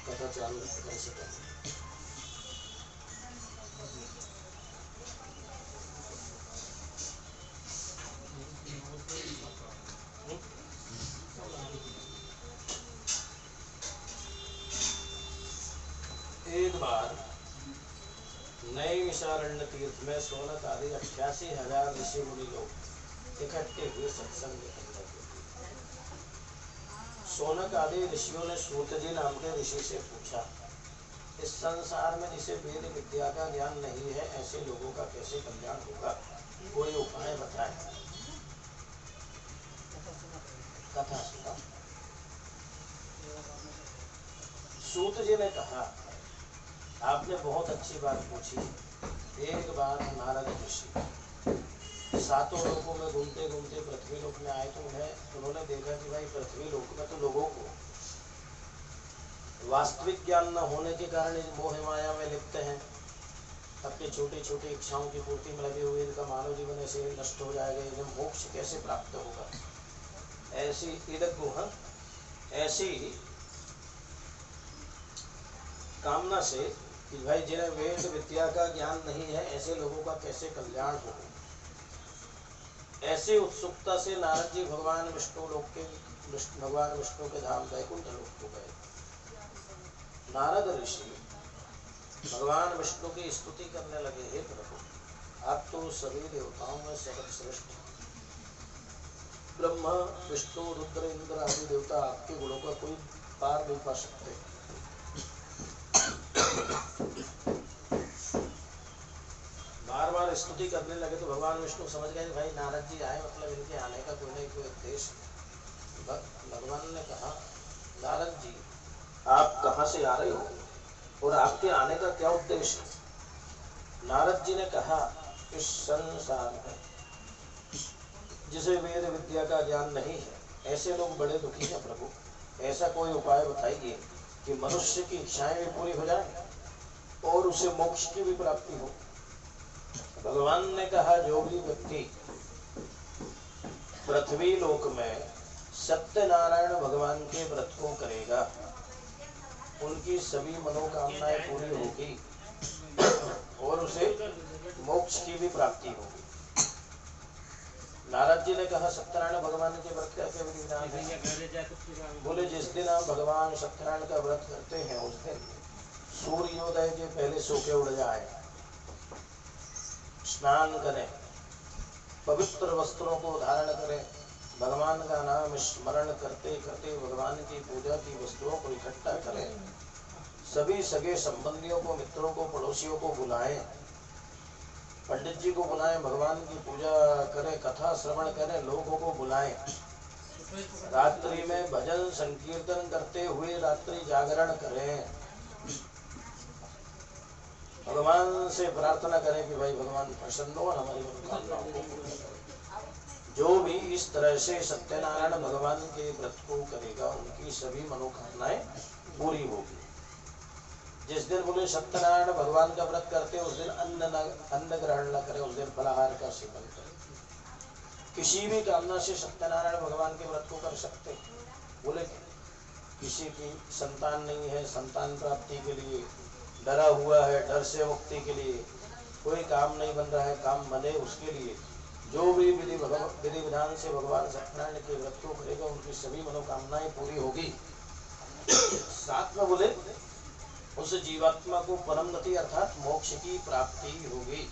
कथा चालू कर सके। एक बार नैमिषारण्य तीर्थ में सोनक आदि 88,000 ऋषि मुनि लोग इकट्ठे हुए सत्संग के अंदर। सोनक आदि ऋषियों ने सूत जी नाम के ऋषि से पूछा, इस संसार में जिसे वेद विद्या का ज्ञान नहीं है, ऐसे लोगों का कैसे कल्याण होगा, कोई उपाय बताए। कथा सुना। सूत जी ने कहा, आपने बहुत अच्छी बात पूछी। एक बार नारद ऋषि सातों लोकों में घूमते घूमते पृथ्वी लोक में आए, तो उन्होंने देखा कि भाई पृथ्वी लोक में तो लोगों को वास्तविक ज्ञान न होने के कारण मोह माया में लिप्त हैं, अपनी छोटी छोटी इच्छाओं की पूर्ति में लगे हुए, इनका मानव जीवन ऐसे नष्ट हो जाएगा, इन्हें मोक्ष कैसे प्राप्त होगा। ऐसी इदगुह ऐसी कामना से कि भाई जिन्हें वेद विद्या का ज्ञान नहीं है ऐसे लोगों का कैसे कल्याण हो, ऐसे उत्सुकता से नारद जी भगवान विष्णु के धाम वैकुंठ लोक को गए। नारद ऋषि भगवान विष्णु की स्तुति करने लगे, हे प्रभु आप तो सभी देवताओं में सर्वश्रेष्ठ, ब्रह्मा विष्णु रुद्र इंद्र आदि देवता आपके गुणों का कोई पार नहीं पा सकते। बार बार स्तुति करने लगे तो भगवान विष्णु समझ गए भाई नारद जी आए मतलब इनके आने का कोई नहीं कोई उद्देश्य। भगवान ने कहा नारद जी आप कहाँ से आ रहे हो और आपके आने का क्या उद्देश्य है। नारद जी ने कहा इस संसार में जिसे वेद विद्या का ज्ञान नहीं है ऐसे लोग बड़े दुखी हैं प्रभु, ऐसा कोई उपाय बताइए कि मनुष्य की इच्छाएं भी पूरी हो जाए और उसे मोक्ष की भी प्राप्ति हो। भगवान ने कहा जो भी व्यक्ति पृथ्वी लोक में सत्यनारायण भगवान के व्रत को करेगा उनकी सभी मनोकामनाएं पूरी होगी और उसे मोक्ष की भी प्राप्ति होगी। नारद जी ने कहा सत्यनारायण भगवान के व्रत करके विधि विधान है। बोले जिस दिन आप भगवान सत्यनारायण का व्रत करते हैं उस दिन सूर्योदय के पहले सो के उड़ जाए, स्नान करें, पवित्र वस्त्रों को धारण करें, भगवान का नाम स्मरण करते करते भगवान की पूजा की वस्तुओं को इकट्ठा करें, सभी सगे संबंधियों को मित्रों को पड़ोसियों को बुलाएं, पंडित जी को बुलाएं, भगवान की पूजा करें, कथा श्रवण करें, लोगों को बुलाएं, रात्रि में भजन संकीर्तन करते हुए रात्रि जागरण करें, भगवान से प्रार्थना करें कि भाई भगवान प्रसन्न हो और हमारी मनोकामनाओं को पूर्ण करें। जो भी इस तरह से सत्यनारायण भगवान के व्रत को करेगा उनकी सभी मनोकामनाएं पूरी होगी। जिस दिन बोले सत्यनारायण भगवान का व्रत करते उस दिन अन्न ग्रहण न करें, उस दिन फलाहार का सेवन करें। किसी भी कामना से सत्यनारायण भगवान के व्रत को कर सकते। बोले किसी की संतान नहीं है, संतान प्राप्ति के लिए डरा हुआ है, डर से मुक्ति के लिए कोई काम नहीं बन रहा है, काम बने उसके लिए जो भी विधि विधान से भगवान सत्यनारायण के व्रत को करेगा उनकी सभी मनोकामनाएं पूरी होगी। साथ में बोले उस जीवात्मा को परम गति अर्थात मोक्ष की प्राप्ति होगी।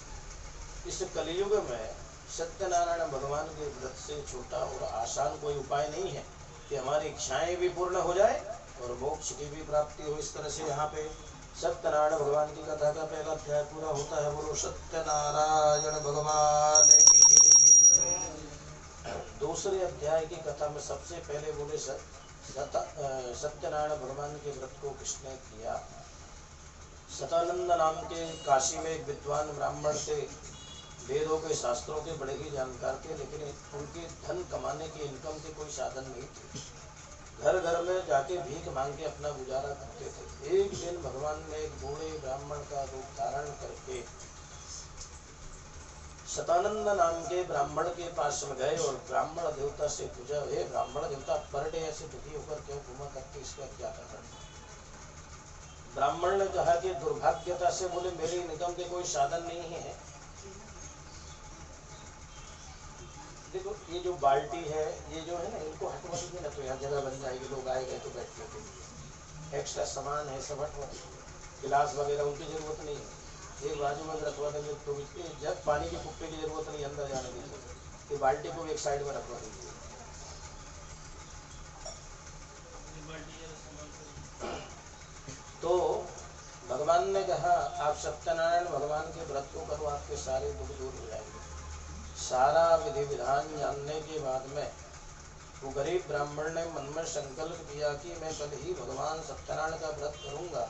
इस कलियुग में सत्यनारायण भगवान के व्रत से छोटा और आसान कोई उपाय नहीं है कि हमारी इच्छाएं भी पूर्ण हो जाए और मोक्ष की भी प्राप्ति हो। इस तरह से यहाँ पे सत्यनारायण भगवान की कथा का पहला अध्याय पूरा होता है। बोलो सत्यनारायण भगवान की। दूसरे अध्याय की कथा में सबसे पहले बोले सत्यनारायण भगवान के व्रत को किसने किया। सतानंद नाम के काशी में एक विद्वान ब्राह्मण थे, वेदों के शास्त्रों के बड़े ही जानकार थे, लेकिन उनके धन कमाने के इनकम के कोई साधन नहीं थे। घर घर में जाके भीख मांग के अपना गुजारा करते थे। एक दिन भगवान ने एक बूढ़े ब्राह्मण का रूप धारण करके सतानंद नाम के ब्राह्मण के पास में गए और ब्राह्मण देवता से पूछा, हे ब्राह्मण देवता पर डे ऐसे दुखी होकर क्यों घूमा करते, इसका क्या कारण। ब्राह्मण ने कहा कि दुर्भाग्यता से बोले मेरे इनकम के कोई साधन नहीं है। देखो ये जो बाल्टी है ये जो है ना इनको हटवा दीजिए ना तो यहाँ जगह बन जाएगी, लोग आएंगे तो बैठने के लिए। एक्स्ट्रा सामान है सब हटवा दीजिए, गिलास वगैरह उनकी जरूरत नहीं है। ये बाजू में रखवा देंगे तो जब पानी की कुप्पी की जरूरत नहीं, अंदर जाने दीजिए। ये बाल्टी को एक साइड में रखवा दीजिए। तो भगवान ने कहा आप सत्यनारायण भगवान के व्रत को करो, आपके सारे दुख दूर हो जाएंगे। सारा विधि विधान जानने के बाद में वो गरीब ब्राह्मण ने मन में संकल्प किया कि मैं कल ही भगवान सत्यनारायण का व्रत करूंगा,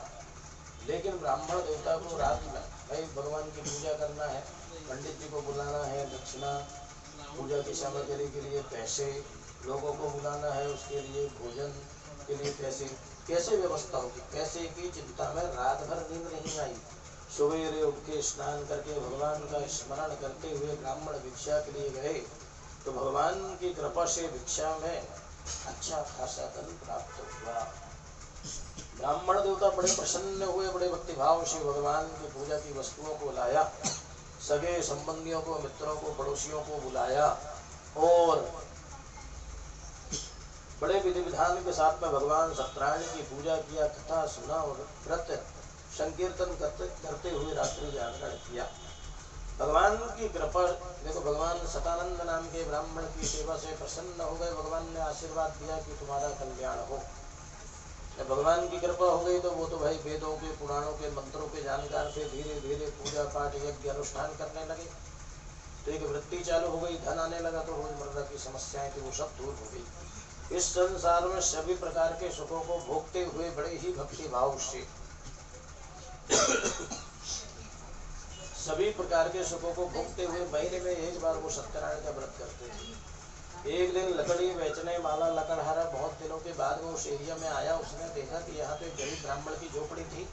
लेकिन ब्राह्मण देवता को रात में भाई भगवान की पूजा करना है, पंडित जी को बुलाना है, दक्षिणा पूजा की सामग्री के लिए पैसे, लोगों को बुलाना है उसके लिए भोजन के लिए पैसे, कैसे व्यवस्था होगी, पैसे की चिंता में रात भर नींद नहीं आई। सवेरे उठ के स्नान करके भगवान का स्मरण करते हुए ब्राह्मण भिक्षा के लिए गए तो भगवान की कृपा से भिक्षा में अच्छा खासा धन प्राप्त हुआ। ब्राह्मण देवता बड़े प्रसन्न हुए, बड़े भक्तिभाव से भगवान की पूजा की वस्तुओं को लाया, सगे संबंधियों को, मित्रों को, पड़ोसियों को बुलाया और बड़े विधि विधान के साथ में भगवान सत्यनारायण की पूजा किया, कथा सुना और व्रत संकीर्तन करते हुए रात्रि जागरण किया। भगवान की कृपा देखो, भगवान सतानंद नाम के ब्राह्मण की सेवा से प्रसन्न हो गए। भगवान ने आशीर्वाद दिया कि तुम्हारा कल्याण हो। जब भगवान की कृपा हो गई तो वो तो भाई वेदों के, पुराणों के, मंत्रों के जानकार थे। धीरे धीरे पूजा पाठ यज्ञ अनुष्ठान करने लगे तो एक वृत्ति चालू हो गई, धन आने लगा। तो रोजमर्रा की समस्याएं थी वो सब दूर हो गई। इस संसार में सभी प्रकार के सुखों को भोगते हुए बड़े ही भक्ति भाव से सभी प्रकार के सुखों को भोगते हुए महीने में एक बार वो सत्यनारायण का व्रत करते थे। एक दिन लकड़ी बेचने वाला लकड़हारा बहुत दिनों के बाद वो उस एरिया में आया। उसने देखा कि यहाँ पे गरीब ब्राह्मण की झोपड़ी थी।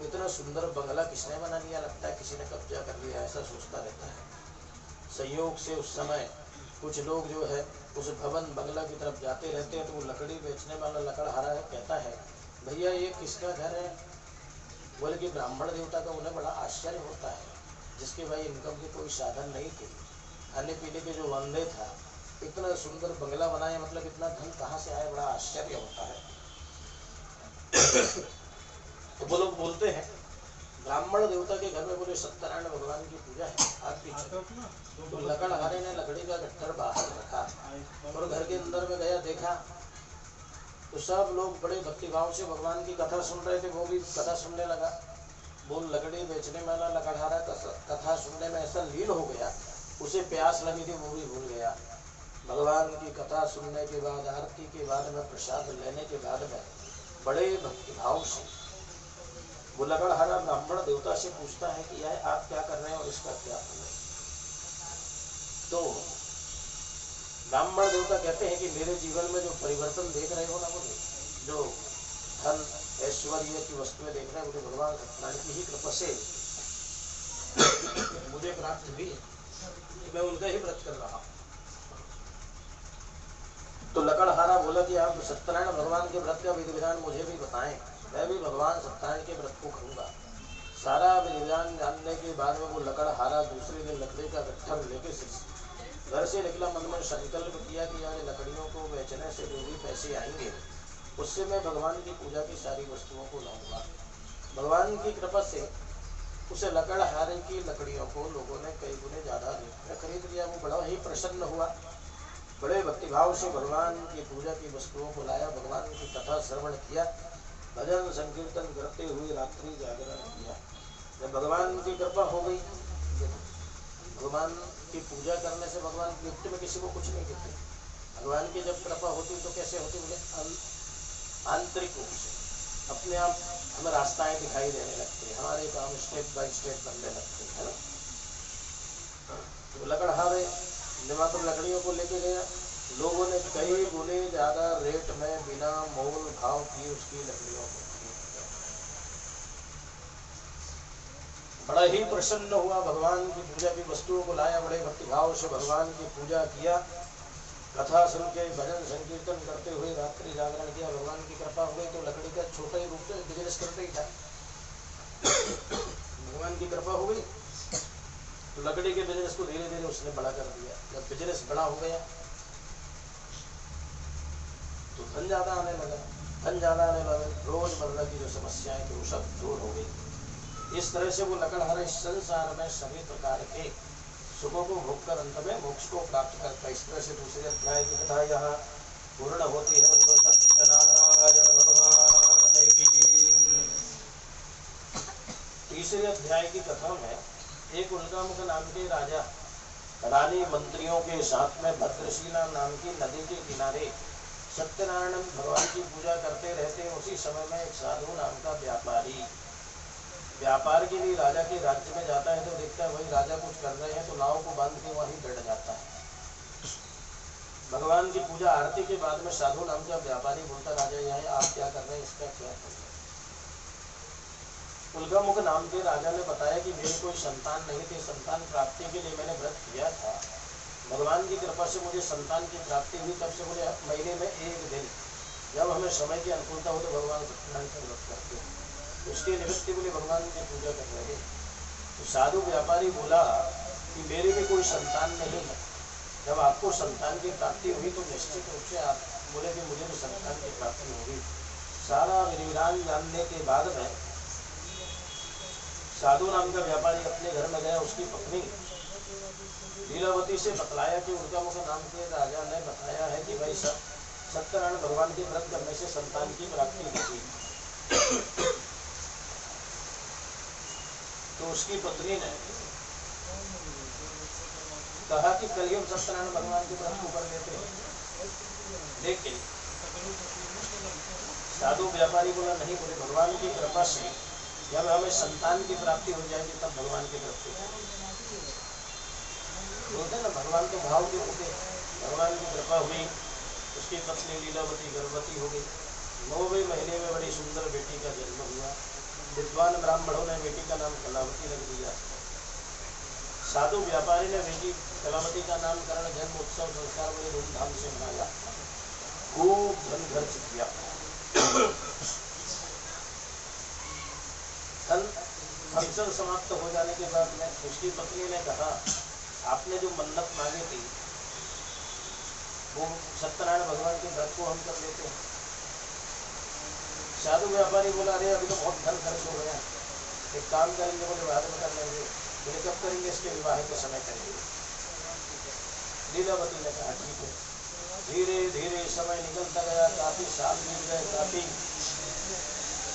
इतना सुंदर बंगला किसने बना लिया, लगता है किसी ने कब्जा कर लिया, ऐसा सोचता रहता है। संयोग से उस समय कुछ लोग जो है उस भवन बंगला की तरफ जाते रहते हैं। तो वो लकड़ी बेचने वाला लकड़हारा है, कहता है भैया ये किसका घर है? बोले कि ब्राह्मण देवता का। उन्हें बड़ा आश्चर्य होता है, जिसके भाई इनकम के कोई साधन नहीं थे, खाने पीने के जो वंदे था, इतना सुंदर बंगला बनाया, मतलब इतना धन कहाँ से आया, बड़ा आश्चर्य होता है। तो वो लोग बोलते हैं ब्राह्मण देवता के घर में बोले सत्यनारायण भगवान की पूजा है आज पीछे। तो लकड़हारे ने लकड़ी का गट्ठर बाहर रखा और घर के अंदर में गया, देखा तो सब लोग बड़े भक्तिभाव से भगवान की कथा सुन रहे थे। वो भी कथा सुनने लगा। वो लकड़ी बेचने वाला लकड़हारा कथा सुनने में ऐसा लीन हो गया, उसे प्यास लगी थी, वो भी भूल गया। भगवान की कथा सुनने के बाद, आरती के बाद में, प्रसाद लेने के बाद में बड़े भक्तिभाव से वो लकड़हारा ब्राह्मण देवता से पूछता है कि यार आप क्या कर रहे हैं और इसका क्या फल है? तो ब्राह्मण देवता कहते हैं कि मेरे जीवन में जो परिवर्तन देख रहे हो ना, मुझे जो धन ऐश्वर्य की वस्तुएं देख रहे हैं, मुझे भगवान सत्यनारायण की ही कृपा से मुझे प्राप्त हुई है, मैं उनका ही व्रत कर रहा हूँ। तो लकड़हारा बोला कि आप सत्यनारायण भगवान के व्रत का विधि विधान मुझे भी बताएं, मैं भी भगवान सत्यनारायण के व्रत को करूँगा। सारा विधि विधान जानने के बाद में वो लकड़हारा दूसरे दिन लकड़ी का गट्ठर लेके घर से निकला। मन में संकल्प किया कि यार लकड़ियों को बेचने से जो भी पैसे आएंगे उससे मैं भगवान की पूजा की सारी वस्तुओं को लाऊंगा। भगवान की कृपा से उसे लकड़हारे की लकड़ियों को लोगों ने कई गुने ज़्यादा रेट में खरीद लिया। वो बड़ा ही प्रसन्न हुआ, बड़े भक्तिभाव से भगवान की पूजा की वस्तुओं को लाया, भगवान की कथा श्रवण किया, भजन संकीर्तन करते हुए रात्रि जागरण किया। जब भगवान की कृपा हो गई, भगवान की पूजा करने से भगवान गिफ्ट में किसी को कुछ नहीं देते। भगवान की जब कृपा होती तो कैसे होती, बोले आंतरिक रूप से अपने आप हमें रास्ताएं दिखाई देने लगती है, हमारे काम स्टेप बाय स्टेप बनने लगते हैं, है ना। तो लकड़हारे दिमाग पर लकड़ियों को लेके गया। लोगों ने कई गुने ज़्यादा रेट में बिना मोल भाव की उसकी लकड़ियों को खरीदा। बड़ा ही प्रसन्न हुआ, भगवान की पूजा की वस्तुओं को लाया, बड़े भक्तिभाव से भगवान की पूजा किया, कथा सुन के भजन संकीर्तन करते हुए रात्रि जागरण किया। भगवान की कृपा हो गई तो लकड़ी का छोटा ही रूप से बिजनेस करते ही था। भगवान की कृपा हो गई तो लकड़ी के बिजनेस को धीरे धीरे उसने बड़ा कर दिया। जब बिजनेस बड़ा हो गया तो धन ज्यादा आने लगा, धन ज्यादा आने लगा, रोजमर्रा की जो समस्याएं थी वो सब दूर हो गई। इस तरह से वो लकड़हारा इस संसार में सभी प्रकार के सुखों को भोगकर अंत में मोक्ष को प्राप्त करता है। इस तरह से दूसरे अध्याय की कथा यहाँ पूर्ण होती है। बोलो सत्यनारायण भगवान की। तीसरे अध्याय की कथा में एक उल्कामुख नाम के राजा रानी मंत्रियों के साथ में भद्रशिला नाम की नदी के किनारे सत्यनारायण भगवान की पूजा करते रहते। उसी समय में एक साधु नाम का व्यापारी व्यापार के लिए राजा के राज्य में जाता है तो देखता है वही राजा कुछ कर रहे हैं तो नाव को बांध के वहीं बैठ जाता है। भगवान की पूजा आरती के बाद में साधु नाम का व्यापारी बोलता, राजा यह है, आप क्या कर रहे हैं, इसका क्या है? उल्कामुख नाम के राजा ने बताया कि मेरी कोई संतान नहीं थी, संतान प्राप्ति के लिए मैंने व्रत किया था भगवान की कृपा से मुझे संतान की प्राप्ति हुई, तब से मुझे महीने में एक दिन जब हमें समय की अनुकूलता हो तो भगवान सत्यनारायण का व्रत करते हैं। उसके निमित्त बोले भगवान की पूजा कर रहे। तो साधु व्यापारी बोला कि मेरे भी कोई संतान नहीं है, जब आपको संतान की प्राप्ति हुई तो निश्चित रूप से आप बोले कि मुझे भी संतान की प्राप्ति होगी। सारा विरान जानने के बाद में साधु नाम का व्यापारी अपने घर में गया। उसकी पत्नी लीलावती से बतलाया कि उनका मुझे नाम के राजा ने बताया है कि भाई सत्यनारायण भगवान के व्रत करने से संतान की प्राप्ति होगी। तो उसकी पत्नी ने कहा कि कल हम सत्यनारायण भगवान के व्रत को कर लेते हैं। लेकिन साधु व्यापारी बोला नहीं, बोले भगवान की कृपा से जब हमें संतान की प्राप्ति हो जाएगी तब भगवान के व्रत बोलते ना, भगवान के भाव के होते। भगवान की कृपा हुई, उसकी पत्नी लीलावती गर्भवती हो गई। 9वें महीने में बड़ी सुंदर बेटी का जन्म हुआ। विद्वान ब्राह्मणों ने बेटी का नाम कलावती रख दिया। साधु व्यापारी ने बेटी कलावती का नामकरण जन्म उत्सव संस्कार बड़े धूमधाम से मनाया, खूब धन खर्च किया। फंक्शन समाप्त हो जाने के बाद में उसकी पत्नी ने कहा, आपने जो मन्नत मांगी थी वो सत्यनारायण भगवान के व्रत को हम कर लेते हैं। साधु व्यापारी बोला, अरे अभी तो बहुत धन खर्च हो गया, एक काम करेंगे, बोले बाद में कर लेंगे। बोले कब करेंगे? इसके विवाह के समय करेंगे। लीलावती ने कहा ठीक है। धीरे धीरे समय निकलता गया, काफी साल बीत गए। काफी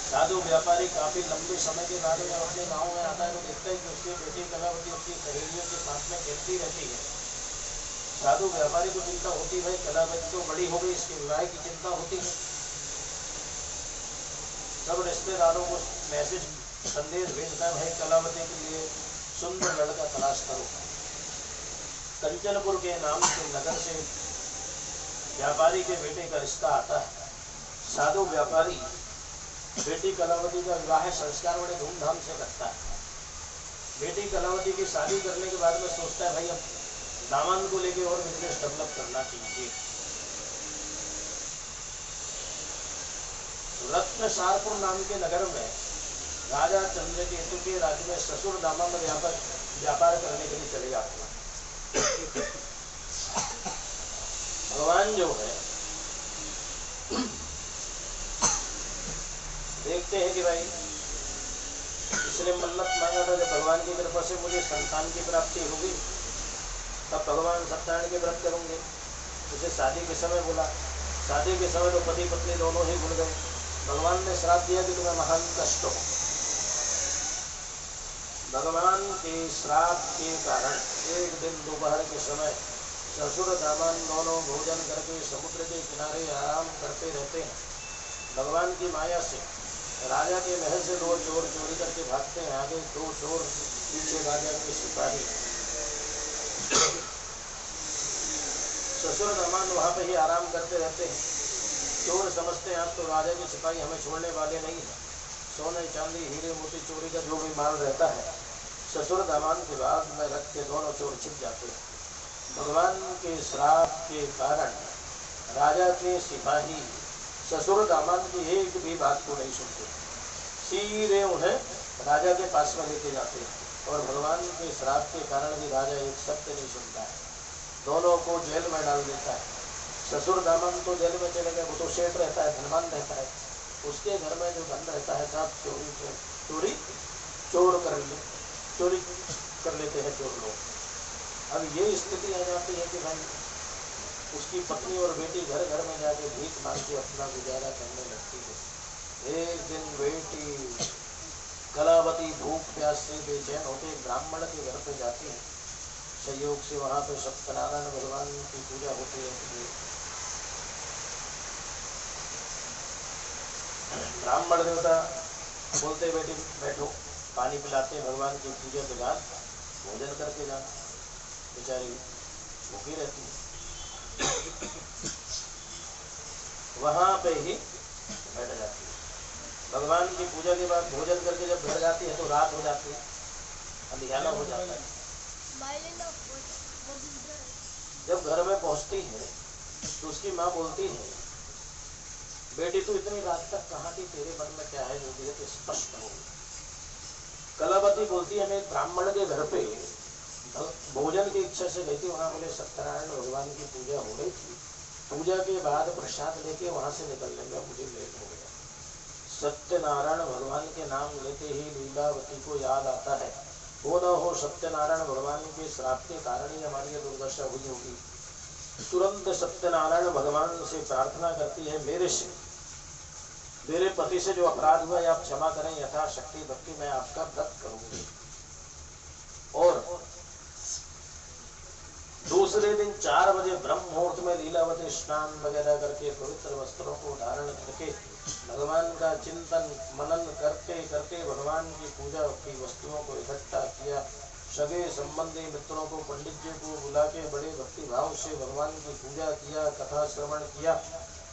साधु व्यापारी काफी लंबे समय के बाद जब अपने गाँव में आता है तो देखता है कि उसकी बेटी कलावती उसकी सहेलियों के साथ में खेलती रहती है। साधु व्यापारी को चिंता होती, भाई कलावती तो बड़ी हो गई, इसके विवाह की चिंता होती है। सब रिश्तेदारों को मैसेज संदेश भेजता है, भाई कलावती के लिए सुंदर लड़का तलाश करो। कंचनपुर के नाम के नगर से व्यापारी के बेटे का रिश्ता आता है। साधु व्यापारी बेटी कलावती का विवाह संस्कार बड़े धूमधाम से करता है। बेटी कलावती की शादी करने के बाद में सोचता है, भाई अब दामन को लेके और बिजनेस डेवलप करना चाहिए। रत्नसारपुर नाम के नगर में राजा चंद्रकेतु के राज्य में ससुर दामन व्यापार करने के लिए चले जाते हैं। भगवान जो है देखते हैं कि भाई इसने मन्नत मांगा था, जब भगवान की कृपा से मुझे संतान की प्राप्ति होगी तब भगवान सत्यनारायण के व्रत करूंगे। उसे शादी के समय बोला, शादी के समय तो पति पत्नी दोनों ही भूल गए। भगवान ने श्राप दिया कि तुम्हें महान कष्ट हो। भगवान के श्राप के कारण एक दिन दोपहर के समय ससुर दामन दोनों भोजन करके समुद्र के किनारे आराम करते रहते हैं। भगवान की माया से राजा के महल से 2 चोर चोरी करके भागते हैं। आगे 2 चोर, पीछे राजा के सिपाही। ससुर दामन वहाँ पे ही आराम करते रहते हैं। चोर समझते हैं आज तो राजा के सिपाही हमें छोड़ने वाले नहीं है। सोने चांदी हीरे मोती चोरी का जो भी माल रहता है ससुर दामन के बाद में रख के दोनों चोर छिप जाते हैं। भगवान के श्राप के कारण राजा के सिपाही ससुर दामन की एक भी बात को नहीं सुनते, सीधे उन्हें राजा के पास में लेके जाते हैं। और भगवान के श्राप के कारण भी राजा एक शब्द नहीं सुनता है, दोनों को जेल में डाल देता है। ससुर दामन तो जेल में चले गए, वो तो सेठ रहता है, धनवान रहता है। उसके घर में जो धन रहता है सब चोरी कर लेते हैं चोर लोग। अब ये स्थिति आ जाती है कि भाई उसकी पत्नी और बेटी घर घर में जाके भीख मांग के अपना गुजारा करने लगती है। एक दिन बेटी कलावती भूख प्यास से बेचैन होते ब्राह्मण के घर पे जाती है। संयोग से वहाँ पे सत्यनारायण भगवान की पूजा होती है। ब्राह्मण देवता बोलते बेटी बैठो, पानी पिलाते भगवान की पूजा के बाद भोजन करके जाना। बेचारी भूखी रहती है, वहां पे ही बैठ जाती है। भगवान की पूजा के बाद भोजन करके जब घर जाती है तो रात हो जाती है, अंधियारा हो जाता है। जब घर में पहुंचती है तो उसकी माँ बोलती है, बेटी तू इतनी रात तक कहाँ थी, तेरे मन में क्या है जो मुझे तो स्पष्ट हो। कलावती बोलती है, मैं एक ब्राह्मण के घर पे भोजन की इच्छा से गई थी, वहां बोले सत्यनारायण भगवान की पूजा हो रही थी, पूजा के बाद प्रसाद लेके वहां से निकलने में मुझे लेट हो गया। सत्यनारायण भगवान के नाम लेते ही लीलावती को याद आता है, वो न हो सत्यनारायण भगवान के श्राप के कारण ही हमारी ये दुर्दशा हुई होगी। तुरंत सत्यनारायण भगवान से प्रार्थना करती है, मेरे पति से जो अपराध हुआ है आप क्षमा करें, यथाशक्ति भक्ति मैं आपका व्रत करूंगी। और दूसरे दिन 4 बजे ब्रह्म मुहूर्त में लीलावती स्नान वगैरह करके पवित्र वस्त्रों को धारण करके भगवान का चिंतन मनन करते करते भगवान की पूजा की वस्तुओं को इकट्ठा किया। सगे संबंधी मित्रों को, पंडित जी को बुला के बड़े भक्ति भाव से भगवान की पूजा किया, कथा श्रवण किया।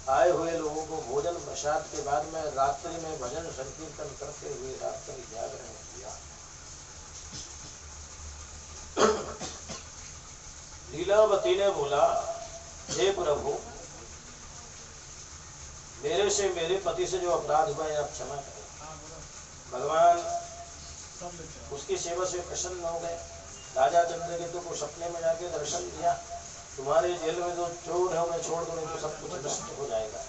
आए हुए लोगों को भोजन प्रसाद के बाद में रात्रि में भजन संकीर्तन करते हुए रात्रि जागरण किया। लीलावती ने बोला, हे प्रभु, मेरे से मेरे पति से जो अपराध हुआ है आप क्षमा करें। भगवान उसकी सेवा से प्रसन्न हो गए। राजा चंद्रकेतु को सपने में जाके दर्शन दिया, तुम्हारे जेल में जो चोर है उन्हें छोड़ दो, नहीं तो सब कुछ नष्ट हो जाएगा।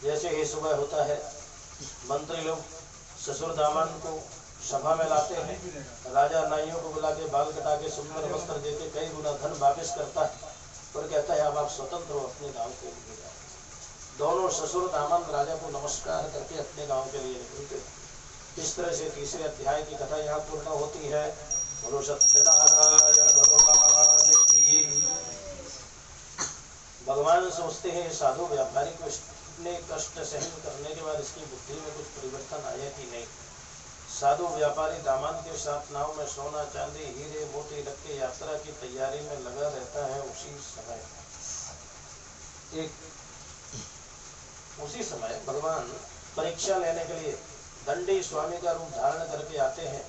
जैसे ही सुबह होता है, मंत्री लोग ससुर दामन को सभा में लाते हैं, राजा नाइयों को बुला के बाल कटा के सुंदर वस्त्र देके कई गुना धन वापस करता है और कहता है अब आप स्वतंत्र हो, अपने गांव के लिए जाओ। दोनों ससुर दामन राजा को नमस्कार करके अपने गांव के लिए निकलते। इस तरह से तीसरे अध्याय की कथा यहाँ पूर्ण होती है। बोलो सत्यनारायण भगवान की। भगवान सोचते हैं साधु व्यापारी को इतने कष्ट सहन करने के बाद इसकी बुद्धि में कुछ परिवर्तन आया कि नहीं। साधु व्यापारी दामन के साथ नाव में सोना चांदी हीरे मोती रख के यात्रा की तैयारी में लगा रहता है। उसी समय भगवान परीक्षा लेने के लिए दंडी स्वामी का रूप धारण करके आते हैं।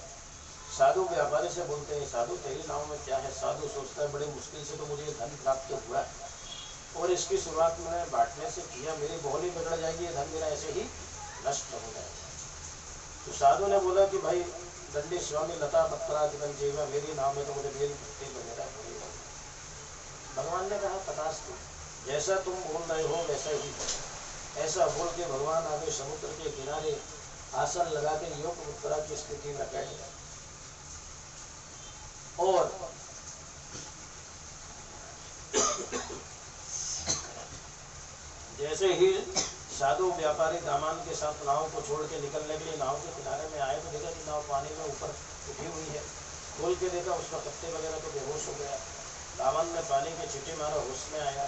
साधु व्यापारी से बोलते हैं, साधु तेरी नाव में क्या है। साधु सोचता है, बड़े मुश्किल से तो मुझे धन प्राप्त हुआ है और इसकी शुरुआत में बांटने से किया, मेरी बोली बिगड़ जाएगी, धन मेरा ऐसे ही नष्ट हो जाएगा। तो साधु ने बोला कि भाई दंडी स्वामी लता पत्रा जीवा, मेरी नाव में तो मुझे बेल पत्ते वगैरह मिलेगा। भगवान ने कहा तथास्तु, जैसा तुम बोल रहे हो वैसा ही है। ऐसा बोल के भगवान आगे समुद्र के किनारे आसन लगा के योग मुद्रा की स्थिति में बैठ गए और जैसे ही साधु व्यापारी दामन के साथ नाव को छोड़ के निकलने के लिए नाव के किनारे में आए तो देखा कि नाव पानी में ऊपर उठी हुई है। खोल के देखा उसका पत्ते वगैरह तो बेहोश हो गया। दामन ने पानी के छींटे मारा, होश में आया।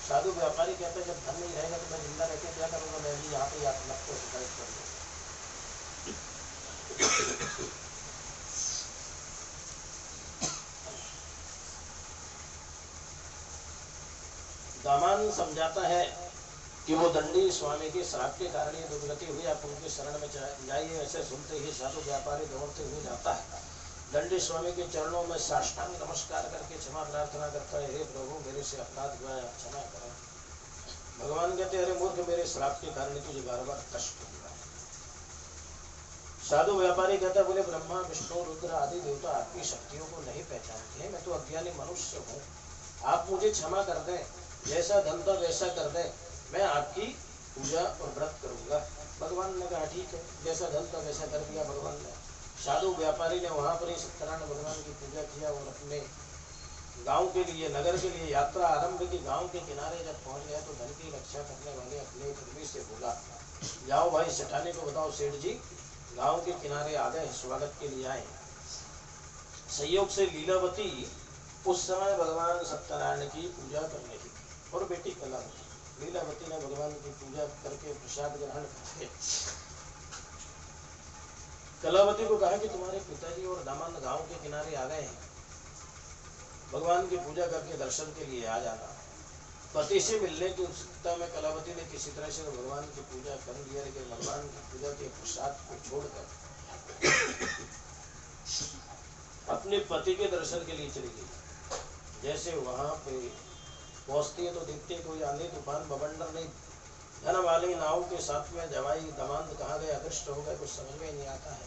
साधु व्यापारी कहता है जब धन नहीं रहेगा तो मैं जिंदा रहकर क्या करूंगा, मैं भी यहाँ पे यात्रा को शिकायत कर दूँ। दामन समझाता है कि वो दंडी स्वामी के श्राप के कारण ये दुर्गति हुई, आप उनके शरण में जाइए। ऐसे सुनते ही साधु व्यापारी दौड़ते हुए जाता है, दंडी स्वामी के चरणों में साष्टांग नमस्कार करके क्षमा प्रार्थना करता है, हे प्रभु मेरे से अपराध हुआ है, आप क्षमा करें। भगवान कहते हैं, अरे मूर्ख, मेरे श्राप के कारण तुझे बार बार कष्ट हुआ है। साधु व्यापारी कहता है, बोले ब्रह्मा विष्णु रुद्र आदि देवता आपकी शक्तियों को नहीं पहचानते हैं, मैं तो अज्ञानी मनुष्य हूँ, आप मुझे क्षमा कर दें, जैसा धन था वैसा कर दें, मैं आपकी पूजा और व्रत करूंगा। भगवान ने कहा ठीक है, जैसा धन था वैसा कर दिया भगवान ने। साधु व्यापारी ने वहां पर ही सत्यनारायण भगवान की पूजा किया और अपने गांव के लिए, नगर के लिए यात्रा आरंभ की। गांव के किनारे जब पहुंच गया तो धन की रक्षा करने वाले अपने कर्मी से बोला, जाओ भाई सेठानी को बताओ सेठ जी गांव के किनारे आ गए, स्वागत के लिए आए। संयोग से लीलावती उस समय भगवान सत्यनारायण की पूजा कर रही थी और बेटी कलावती। लीलावती ने भगवान की पूजा करके प्रसाद ग्रहण करके कलावती को कहा कि तुम्हारे पिताजी और दामन गांव के किनारे आ गए हैं, भगवान की पूजा करके दर्शन के लिए आ जाना। पति से मिलने की उत्सुकता में कलावती ने किसी तरह से भगवान की पूजा कर लिया, लेकिन भगवान की पूजा के प्रसाद को छोड़कर अपने पति के दर्शन के लिए चली गई। जैसे वहाँ पे पहुँचती है तो देखते हैं कोई आंधी तूफान बवंडर नहीं, धन वाली नाव के साथ में जवाई दमांद कहाँ गए, अदृष्ट हो गए, कुछ समझ में नहीं आता है।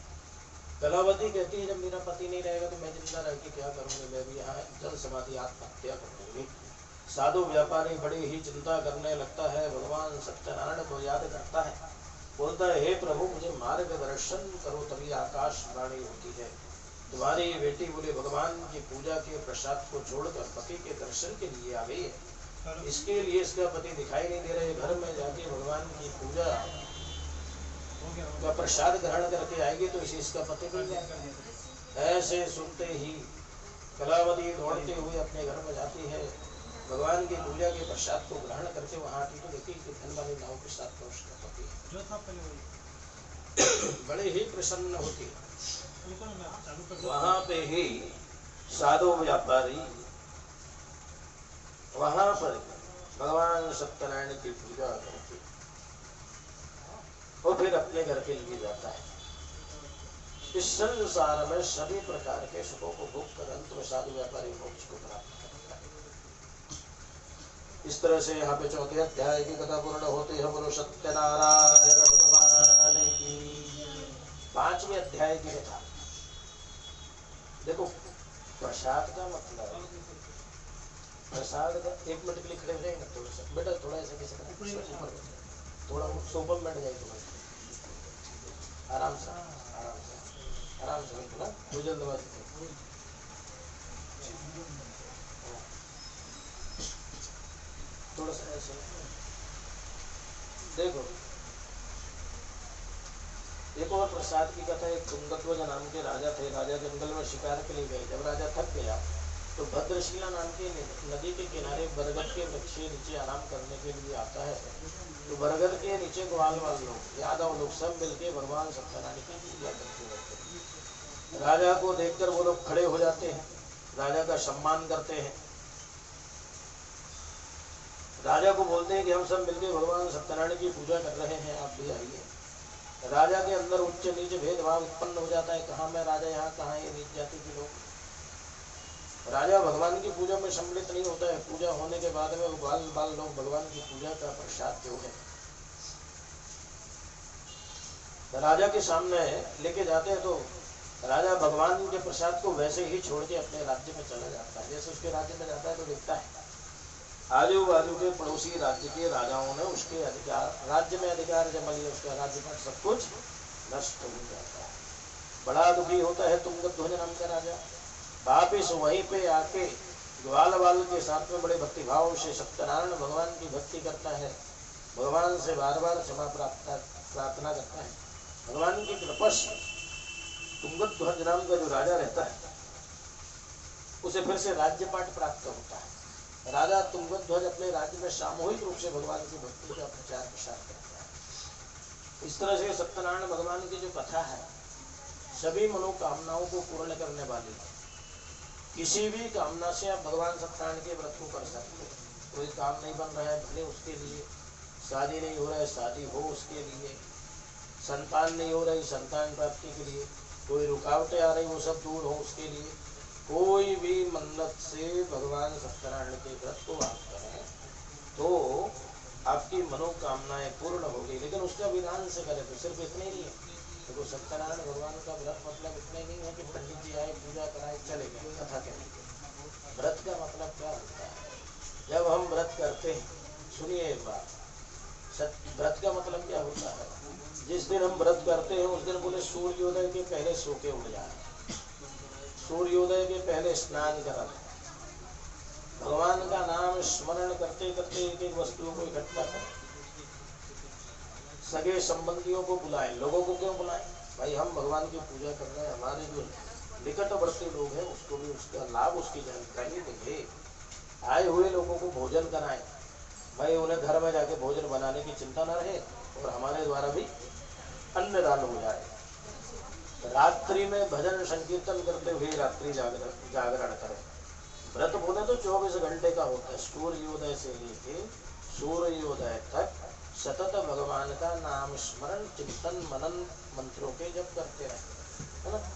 कलावती कहती है जब मेरा पति नहीं रहेगा तो मैं जिंदा रह के क्या करूँगी, मैं भी यहाँ जल समाधि आत्महत्या कर दूंगी। साधु व्यापारी बड़ी ही चिंता करने लगता है, भगवान सत्यनारायण को याद करता है, बोलता है हे प्रभु मुझे मार्गदर्शन करो, तभी आकाश वाणी होती है। तुम्हारी बेटी बोले भगवान की पूजा के प्रसाद को छोड़कर पति के दर्शन के लिए आ गई है, इसके लिए इसका पति दिखाई नहीं दे रहे, घर में जाके भगवान की पूजा का प्रसाद ग्रहण करके आएगी तो इसे इसका पति मिल जाएगा। ऐसे सुनते ही कलावती दौड़ते हुए अपने घर में जाती है, भगवान की पूजा के प्रसाद को ग्रहण करके वहाँ आती तो देखी कि धन वाली नाव के साथ में उसका पति बड़े ही प्रसन्न होती। वहाँ पे ही साधु व्यापारी वहाँ पर भगवान सत्यनारायण की पूजा करके और फिर अपने घर के लिए जाता है। इस संसार में सभी प्रकार के सुखों को भोग कर अंत में साधु व्यापारी मोक्ष को प्राप्त करता है। इस तरह से यहाँ पे चौथे अध्याय की कथा पूर्ण होते हैं। बोलो सत्यनारायण भगवान की। 5वें अध्याय की कथा देखो। प्रसाद का मतलब, प्रसाद का 1 मिनट के लिए खड़े हो जाएंगे थोड़ा सा बेटा, थोड़ा ऐसा कैसे थोड़ा सोफा में बैठ जाए तुम्हारे, आराम से आराम से आराम से बैठो ना, कोई जल्दबाजी नहीं। थोड़ा सा ऐसे देखो। एक और प्रसाद की कथा। एक तुंगध्वज नाम के राजा थे। राजा जंगल में शिकार के लिए गए। जब राजा थक गया तो भद्रशिला नाम के नदी के किनारे बरगद के वृक्ष के नीचे आराम करने के लिए आता है। तो बरगद के नीचे ग्वाल वाले लोग, यादव लोग सब मिलके भगवान सत्यनारायण की पूजा करते रहते हैं। राजा को देखकर वो लोग खड़े हो जाते हैं, राजा का सम्मान करते हैं। राजा को बोलते हैं कि हम सब मिलके भगवान सत्यनारायण की पूजा कर रहे हैं, आप भी आइए। राजा के अंदर उच्च नीच भेदभाव उत्पन्न हो जाता है, कहाँ मैं राजा, यहाँ कहाँ ये नीच जाति के लोग। राजा भगवान की पूजा में सम्मिलित नहीं होता है। पूजा होने के बाद में बाल बाल लोग भगवान की पूजा का प्रसाद जो है राजा के सामने लेके जाते हैं, तो राजा भगवान के प्रसाद को वैसे ही छोड़ के अपने राज्य में चला जाता है। जैसे उसके राज्य में जाता है तो देखता है आजू बाजू के पड़ोसी राज्य के राजाओं ने उसके अधिकार, राज्य में अधिकार जमा लिया, उसका राज्य में सब कुछ नष्ट हो जाता है। बड़ा दुखी होता है तुंगध्वज नाम का राजा। वापिस वहीं पे आके ग्वाल वाल के साथ में बड़े भक्तिभाव से सत्यनारायण भगवान की भक्ति करता है। भगवान से बार बार क्षमा प्रार्थना करता है। भगवान की कृपा से तुंगध्वज नाम का जो राजा रहता है उसे फिर से राज्यपाट प्राप्त होता है। राजा तुंगध्वज अपने राज्य में सामूहिक रूप से भगवान की भक्ति का प्रचार प्रसार करता है। इस तरह से सत्यनारायण भगवान की जो कथा है सभी मनोकामनाओं को पूर्ण करने वाली है। किसी भी कामना से आप भगवान सत्यनारायण के व्रत को कर सकते हैं। कोई काम नहीं बन रहा है भले उसके लिए, शादी नहीं हो रहा है शादी हो उसके लिए, संतान नहीं हो रही संतान प्राप्ति के लिए, कोई रुकावटें आ रही वो सब दूर हो उसके लिए, कोई भी मन्नत से भगवान सत्यनारायण के व्रत को आप करें तो आपकी मनोकामनाएं पूर्ण होगी। लेकिन उसका विधान से करें तो सिर्फ इतने ही है। देखो सत्यनारायण भगवान का व्रत मतलब इतने नहीं है कि पंडित जी आए पूजा कराए चले गए कथा कहेंगे। व्रत का मतलब क्या होता है? जब हम व्रत करते हैं, सुनिए एक बात, व्रत का मतलब क्या होता है? जिस दिन हम व्रत करते हैं उस दिन बोले सूर्योदय के पहले सो के उठ जाए, सूर्योदय के पहले स्नान करा, भगवान का नाम स्मरण करते करते एक एक वस्तुओं को इकट्ठा करें, सगे संबंधियों को बुलाएं। लोगों को क्यों बुलाएं? भाई हम भगवान की पूजा कर रहे हैं, हमारे जो निकटवर्ती लोग हैं उसको भी उसका लाभ, उसकी जानकारी देंगे। आए हुए लोगों को भोजन कराएं, भाई उन्हें घर में जाके भोजन बनाने की चिंता न रहे और हमारे द्वारा भी अन्नदान हो जाए। रात्रि में भजन संकीर्तन करते हुए रात्रि जागरण करें। व्रत बोले तो 24 घंटे का होता है। सूर्योदय से लेके सूर्योदय तक सतत भगवान का नाम स्मरण चिंतन मनन मंत्रों के जप करते रहे, है ना।